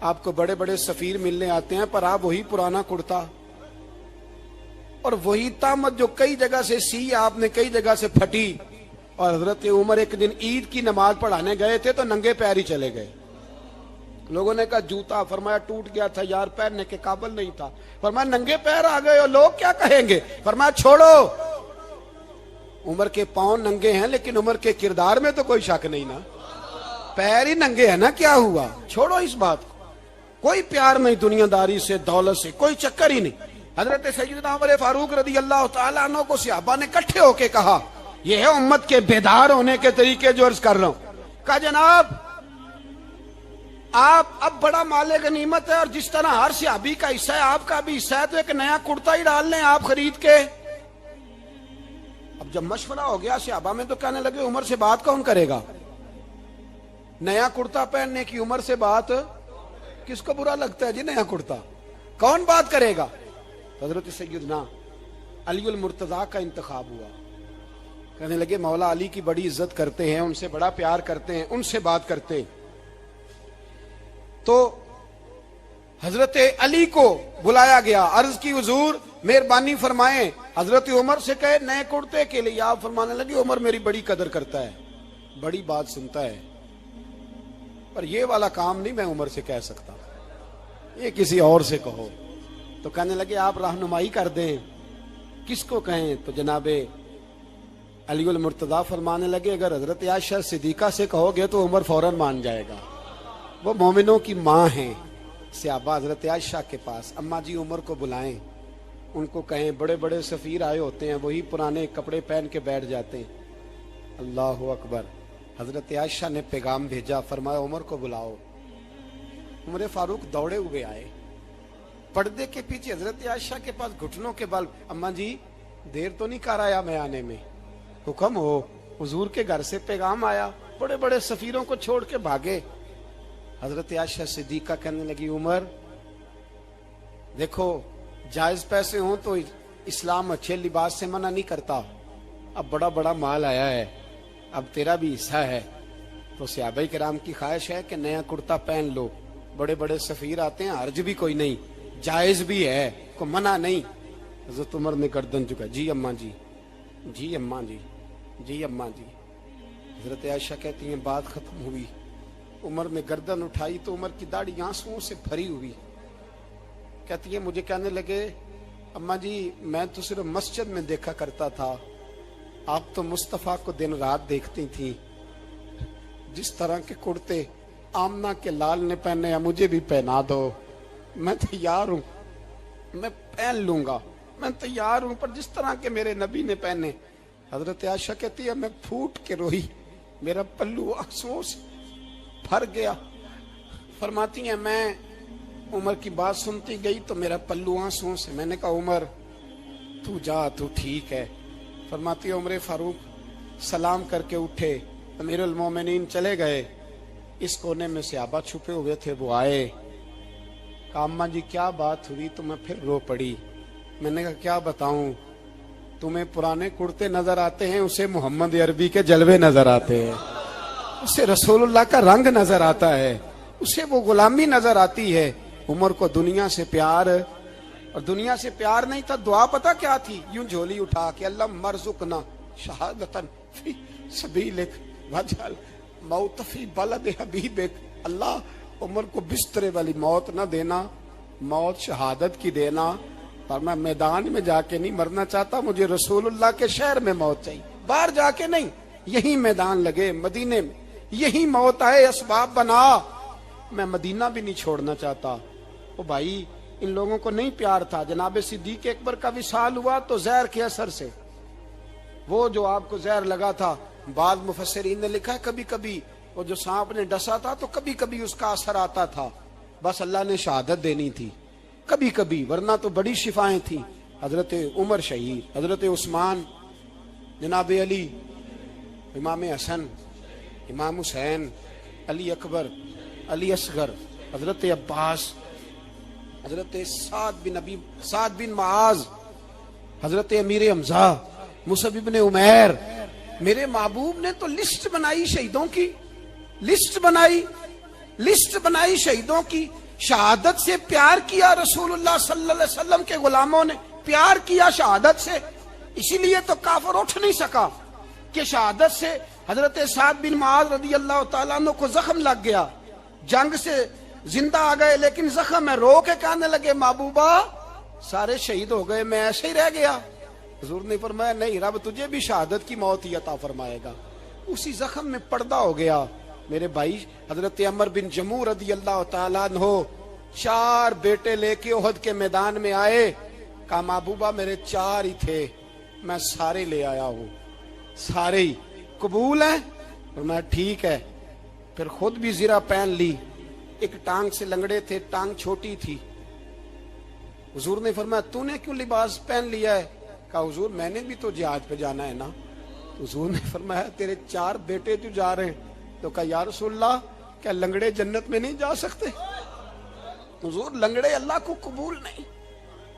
آپ کو بڑے بڑے سفیر ملنے آتے ہیں، پر آپ وہی پرانا کرتا اور وہی تامت جو کئی جگہ سے سی آپ نے کئی جگہ سے پھٹی۔ اور حضرت عمر ایک دن عید کی نماز پڑھانے گئے تھے تو ننگے پیر ہی چلے گئے۔ لوگوں نے کہا جوتا، فرمایا ٹوٹ گیا تھا یار، پہننے کے قابل نہیں تھا۔ فرمایا ننگے پیر آ گئے اور لوگ کیا کہیں گے؟ فرمایا چھوڑو، عمر کے پاؤں ننگے ہیں لیکن عمر کے کردار میں تو کوئی شک نہیں نا، پیر ہی ننگے ہیں نا، کیا ہوا؟ چھوڑو اس بات کو، کوئی پیار نہیں دنیا داری سے، دولت سے، کوئی چکر ہی نہیں۔ حضرت سیدنا عمر فاروق رضی اللہ تعالیٰ عنہ کو صحابہ نے اکٹھے ہو کے کہا، یہ ہے امت کے بیدار ہونے کے طریقے جو عرض کر رہا ہوں۔ کہا جناب آپ اب بڑا مال غنیمت ہے، اور جس طرح ہر صحابی کا حصہ ہے آپ کا بھی حصہ ہے، تو ایک نیا کرتا ہی ڈال لیں آپ خرید کے۔ اب جب مشورہ ہو گیا صحابہ میں تو کہنے لگے عمر سے بات کون کرے گا؟ نیا کرتا پہننے کی عمر سے بات کس کو برا لگتا ہے جی؟ نیا کرتا کون بات کرے گا؟ حضرت سیدنا علی المرتضیٰ کا انتخاب ہوا، کہنے لگے مولا علی کی بڑی عزت کرتے ہیں، ان سے بڑا پیار کرتے ہیں، ان سے بات کرتے ہیں۔ تو حضرت علی کو بلایا گیا، عرض کی حضور مہربانی فرمائیں، حضرت عمر سے کہے نئے کرتے کے لیے۔ آپ فرمانے لگے عمر میری بڑی قدر کرتا ہے، بڑی بات سنتا ہے، پر یہ والا کام نہیں میں عمر سے کہہ سکتا، یہ کسی اور سے کہو۔ تو کہنے لگے آپ رہنمائی کر دیں، کس کو کہیں؟ تو جناب علی المرتضیٰ فرمانے لگے اگر حضرت عائشہ صدیقہ سے کہو گے تو عمر فوراً مان جائے گا، وہ مومنوں کی ماں ہیں۔ صحابہ حضرت عائشہ کے پاس، اماں جی عمر کو بلائیں، ان کو کہیں بڑے بڑے سفیر آئے ہوتے ہیں، وہی پرانے کپڑے پہن کے بیٹھ جاتے ہیں۔ اللہ اکبر۔ حضرت عائشہ نے پیغام بھیجا، فرمایا عمر کو بلاؤ۔ عمر فاروق دوڑے ہوئے آئے، پردے کے پیچھے حضرت عائشہ کے پاس گھٹنوں کے بل، اماں جی دیر تو نہیں کر آیا میں آنے میں؟ حکم ہو، حضور کے گھر سے پیغام آیا، بڑے بڑے سفیروں کو چھوڑ کے بھاگے۔ حضرت عائشہ صدیقہ کہنے لگی عمر دیکھو جائز پیسے ہوں تو اسلام اچھے لباس سے منع نہیں کرتا، اب بڑا بڑا مال آیا ہے، اب تیرا بھی حصہ ہے، تو صحابہ کرام کی خواہش ہے کہ نیا کرتا پہن لو، بڑے بڑے سفیر آتے ہیں، حرج بھی کوئی نہیں، جائز بھی ہے، کو منع نہیں۔ حضرت عمر نے گردن جھکا، جی اماں جی، جی اماں جی، جی اماں جی۔ حضرت عائشہ کہتی ہیں بات ختم ہوئی، عمر نے گردن اٹھائی تو عمر کی داڑھی آنسوؤں سے بھری ہوئی، کہتی ہے مجھے کہنے لگے اماں جی میں تو صرف مسجد میں دیکھا کرتا تھا، آپ تو مصطفیٰ کو دن رات دیکھتی تھی، جس طرح کے کرتے آمنہ کے لال نے پہنے ہیں مجھے بھی پہنا دو، میں تیار ہوں، میں پہن لوں گا، میں تیار ہوں، پر جس طرح کے میرے نبی نے پہنے۔ حضرت عائشہ کہتی ہے میں پھوٹ کے روئی، میرا پلو آنسوؤں سے بھر گیا۔ فرماتی ہیں میں عمر کی بات سنتی گئی تو میرا پلو آنسوؤں سے، میں نے کہا عمر تو جا، تو ٹھیک ہے۔ فرماتی ہے عمر فاروق سلام کر کے اٹھے، امیر المومنین چلے گئے، اس کونے میں صحابہ چھپے ہوئے تھے، وہ آئے، کہا اماں جی کیا بات ہوئی؟ تو میں پھر رو پڑی۔ میں نے کہا کیا بتاؤں، تمہیں پرانے کرتے نظر آتے ہیں، اسے محمد عربی کے جلوے نظر آتے ہیں، اسے رسول اللہ کا رنگ نظر آتا ہے، اسے وہ غلامی نظر آتی ہے۔ عمر کو دنیا سے پیار، اور دنیا سے پیار نہیں تھا، دعا پتہ کیا تھی؟ یوں جھولی اٹھا کے اللہ مرزقنا شہادتن فی سبیلک وجعل موت فی بلد حبیبک، اللہ عمر کو بسترے والی موت نہ دینا، موت شہادت کی دینا، پر میں میدان میں جا کے نہیں مرنا چاہتا، مجھے رسول اللہ کے شہر میں موت چاہیے، باہر جا کے نہیں، یہی میدان لگے مدینے میں، یہی موت آئے، اسباب بنا، میں مدینہ بھی نہیں چھوڑنا چاہتا۔ او بھائی ان لوگوں کو نہیں پیار تھا۔ جناب صدیق اکبر کا وصال ہوا تو زہر کے اثر سے، وہ جو آپ کو زہر لگا تھا، بعض مفسرین نے لکھا ہے کبھی کبھی وہ جو سانپ نے ڈسا تھا تو کبھی کبھی اس کا اثر آتا تھا، بس اللہ نے شہادت دینی تھی کبھی کبھی، ورنہ تو بڑی شفائیں تھیں۔ حضرت عمر شہید، حضرت عثمان، جناب علی، امام حسن، امام حسین، علی اکبر، علی اصغر، حضرت عباس، حضرت سعد بن معاذ، حضرت امیر حمزہ، مصعب بن عمیر۔ میرے محبوب نے تو لسٹ بنائی شہیدوں کی، لسٹ بنائی شہیدوں کی، شہادت سے پیار کیا رسول اللہ صلی اللہ علیہ وسلم کے غلاموں نے، پیار کیا شہادت سے، اسی لیے تو کافر اٹھ نہیں سکا کہ شہادت سے حضرت سعد بن معاذ رضی اللہ تعالیٰ عنہ کو زخم لگ گیا، جنگ سے زندہ آ گئے لیکن زخم ہے، رو کے کہنے لگے محبوبہ سارے شہید ہو گئے، میں ایسے ہی رہ گیا۔ حضور نے فرمایا نہیں، رب تجھے بھی شہادت کی موت ہی عطا فرمائے گا۔ اسی زخم میں پردہ ہو گیا۔ میرے بھائی حضرت عمر بن جموع رضی اللہ تعالیٰ عنہ 4 بیٹے لے کے احد کے میدان میں آئے، کہا محبوبہ میرے 4 ہی تھے، میں سارے لے آیا ہوں، سارے ہی قبول ہیں؟ فرمایا ٹھیک ہے۔ پھر خود بھی زرہ پہن لی، ایک ٹانگ سے لنگڑے تھے، ٹانگ چھوٹی تھی۔ حضور نے فرمایا تو نے کیوں لباس پہن لیا ہے؟ کہا حضور میں نے بھی تو جہاد پہ جانا ہے نا۔ حضور نے فرمایا تیرے 4 بیٹے جو جا رہے ہیں، تو کہا یا رسول اللہ کیا لنگڑے جنت میں نہیں جا سکتے؟ حضور لنگڑے اللہ کو قبول نہیں،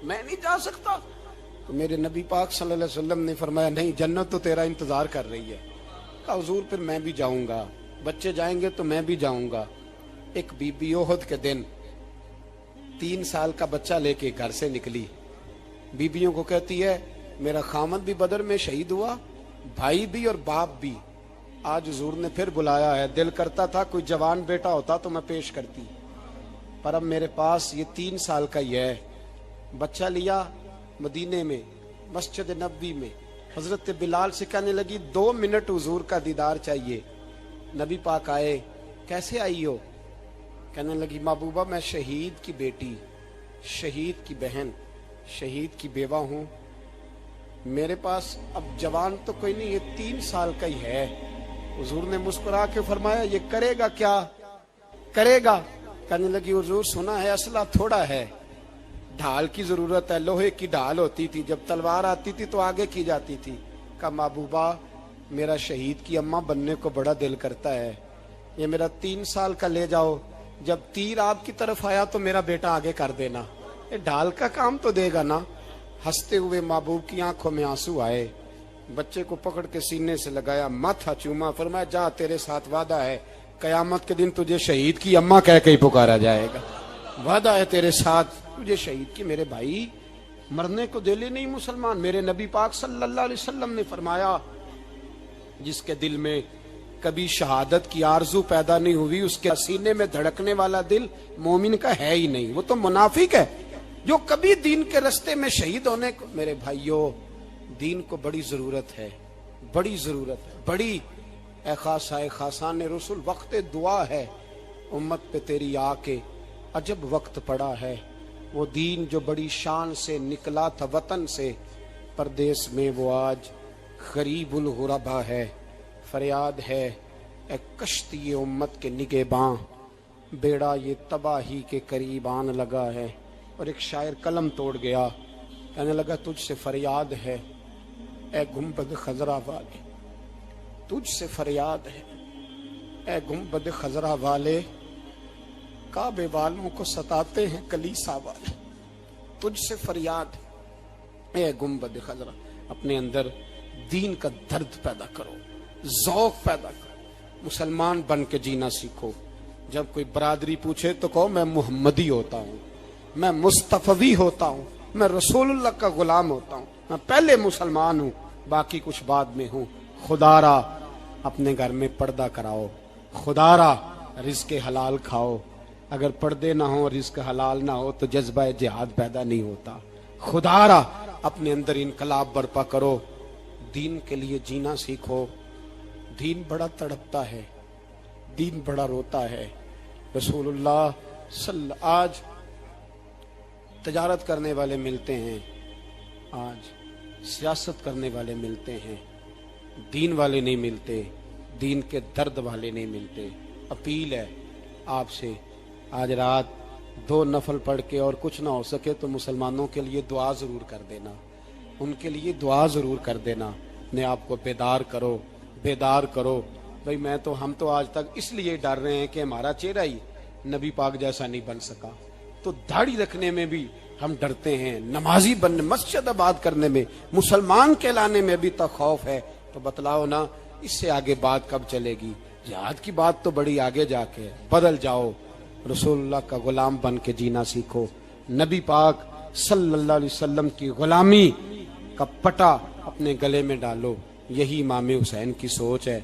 میں نہیں جا سکتا۔ تو میرے نبی پاک صلی اللہ علیہ وسلم نے فرمایا نہیں، جنت تو تیرا انتظار کر رہی ہے۔ کہا حضور پھر میں بھی جاؤں گا، بچے جائیں گے تو میں بھی جاؤں گا۔ ایک بی بی احد کے دن 3 سال کا بچہ لے کے گھر سے نکلی، بیبیوں کو کہتی ہے میرا خامد بھی بدر میں شہید ہوا، بھائی بھی اور باپ بھی، آج حضور نے پھر بلایا ہے، دل کرتا تھا کوئی جوان بیٹا ہوتا تو میں پیش کرتی، پر اب میرے پاس یہ 3 سال کا ہی ہے۔ بچہ لیا مدینے میں مسجد نبوی میں، حضرت بلال سے کہنے لگی 2 منٹ حضور کا دیدار چاہیے۔ نبی پاک آئے، کیسے آئی ہو؟ کہنے لگی محبوبہ میں شہید کی بیٹی، شہید کی بہن، شہید کی بیوہ ہوں، میرے پاس اب جوان تو کوئی نہیں، یہ 3 سال کا ہی ہے۔ حضور نے مسکرا کے فرمایا یہ کرے گا کیا کرے گا؟ کہنے لگی حضور سنا ہے اسلحہ تھوڑا ہے، ڈھال کی ضرورت ہے، لوہے کی ڈھال ہوتی تھی، جب تلوار آتی تھی تو آگے کی جاتی تھی۔ کہا محبوبہ میرا شہید کی اماں بننے کو بڑا دل کرتا ہے، یہ میرا 3 سال کا لے جاؤ، جب تیر آپ کی طرف آیا تو میرا بیٹا آگے کر دینا، یہ ڈھال کا کام تو دے گا نا۔ ہنستے ہوئے محبوب کی آنکھوں میں آنسو آئے، بچے کو پکڑ کے سینے سے لگایا، ماتھا چوما، فرمایا جا تیرے ساتھ وعدہ ہے قیامت کے دن تجھے شہید کی اماں کہہ کے ہی پکارا جائے گا، وعدہ ہے تیرے ساتھ تجھے شہید کی۔ میرے بھائی مرنے کو دل ہی نہیں مسلمان۔ میرے نبی پاک صلی اللہ علیہ وسلم نے فرمایا جس کے دل میں کبھی شہادت کی آرزو پیدا نہیں ہوئی، اس کے سینے میں دھڑکنے والا دل مومن کا ہے ہی نہیں، وہ تو منافق ہے۔ جو کبھی دین کے رستے میں شہید ہونے کو، میرے بھائیوں دین کو بڑی ضرورت ہے، بڑی ضرورت ہے، بڑی۔ اے خاصائے خاصان رسول وقت دعا ہے، امت پہ تیری آ کے عجب وقت پڑا ہے، وہ دین جو بڑی شان سے نکلا تھا وطن سے، پردیس میں وہ آج غریب الغربا ہے۔ فریاد ہے اے کشتی امت کے نگہباں، بیڑا یہ تباہی کے قریب آن لگا ہے۔ اور ایک شاعر قلم توڑ گیا، کہنے لگا تجھ سے فریاد ہے اے گنبد خضرا والے، تجھ سے فریاد ہے اے گنبد خضرا والے، کعبے والوں کو ستاتے ہیں کلیسا والے۔ تجھ سے فریاد ہے اے گنبد خضرا، اپنے اندر دین کا درد پیدا کرو، ذوق پیدا کرو، مسلمان بن کے جینا سیکھو۔ جب کوئی برادری پوچھے تو کہو میں محمدی ہوتا ہوں، میں مصطفی ہوتا ہوں، میں رسول اللہ کا غلام ہوتا ہوں، میں پہلے مسلمان ہوں، باقی کچھ بعد میں ہوں۔ خدا را اپنے گھر میں پردہ کراؤ، خدا را رزق حلال کھاؤ۔ اگر پردے نہ ہو، رزق حلال نہ ہو تو جذبہ جہاد پیدا نہیں ہوتا۔ خدا را اپنے اندر انقلاب برپا کرو، دین کے لیے جینا سیکھو۔ دین بڑا تڑپتا ہے، دین بڑا روتا ہے۔ رسول اللہ آج تجارت کرنے والے ملتے ہیں، آج سیاست کرنے والے ملتے ہیں، دین والے نہیں ملتے، دین کے درد والے نہیں ملتے۔ اپیل ہے آپ سے، آج رات 2 نفل پڑھ کے اور کچھ نہ ہو سکے تو مسلمانوں کے لیے دعا ضرور کر دینا، ان کے لیے دعا ضرور کر دینا۔ اپنے آپ کو بیدار کرو، بیدار کرو۔ بھئی ہم تو آج تک اس لیے ڈر رہے ہیں کہ ہمارا چہرہ ہی نبی پاک جیسا نہیں بن سکا، تو داڑھی رکھنے میں بھی ہم ڈرتے ہیں، نمازی بننے، مسجد آباد کرنے میں، مسلمان کہلانے میں بھی تو خوف ہے۔ تو بتلاؤ نا، اس سے آگے بات کب چلے گی؟ جہاد کی بات تو بڑی آگے جا کے، بدل جاؤ، رسول اللہ کا غلام بن کے جینا سیکھو۔ نبی پاک صلی اللہ علیہ وسلم کی غلامی کا پٹا اپنے گلے میں ڈالو۔ یہی امام حسین کی سوچ ہے،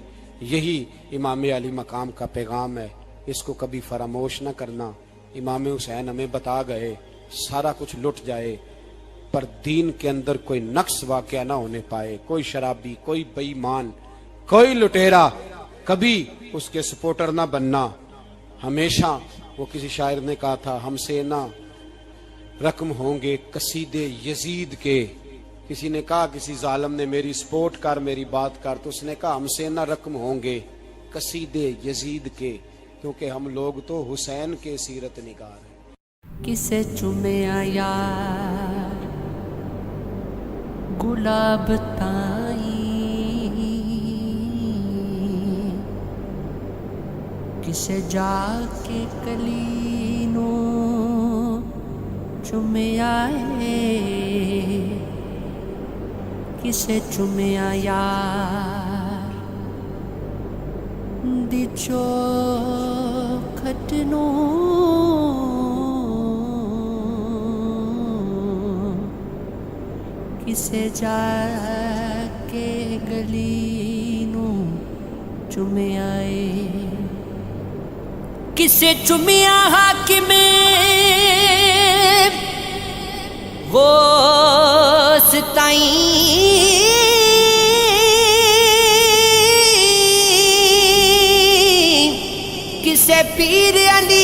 یہی امام علی مقام کا پیغام ہے، اس کو کبھی فراموش نہ کرنا۔ امام حسین ہمیں بتا گئے سارا کچھ لٹ جائے پر دین کے اندر کوئی نقص واقع نہ ہونے پائے۔ کوئی شرابی، کوئی بے ایمان، کوئی لٹیرا کبھی اس کے سپورٹر نہ بننا۔ ہمیشہ وہ کسی شاعر نے کہا تھا، ہم سے نہ رقم ہوں گے قصیدے یزید کے۔ کسی نے کہا، کسی ظالم نے میری سپورٹ کر، میری بات کر، تو اس نے کہا ہم سے نہ رقم ہوں گے قصیدے یزید کے، کیونکہ ہم لوگ تو حسین کے سیرت نگار ہیں۔ کسے چومیا یار گلاب تائیں، کسے جا کے کلی نو چومیا ہے، کسے چومیا یار دی چوکھٹ نو، کسے جا کے گلی نو چومیا ہے، کسے چومیا حاکم وہ ستائیں، کسے پیر علی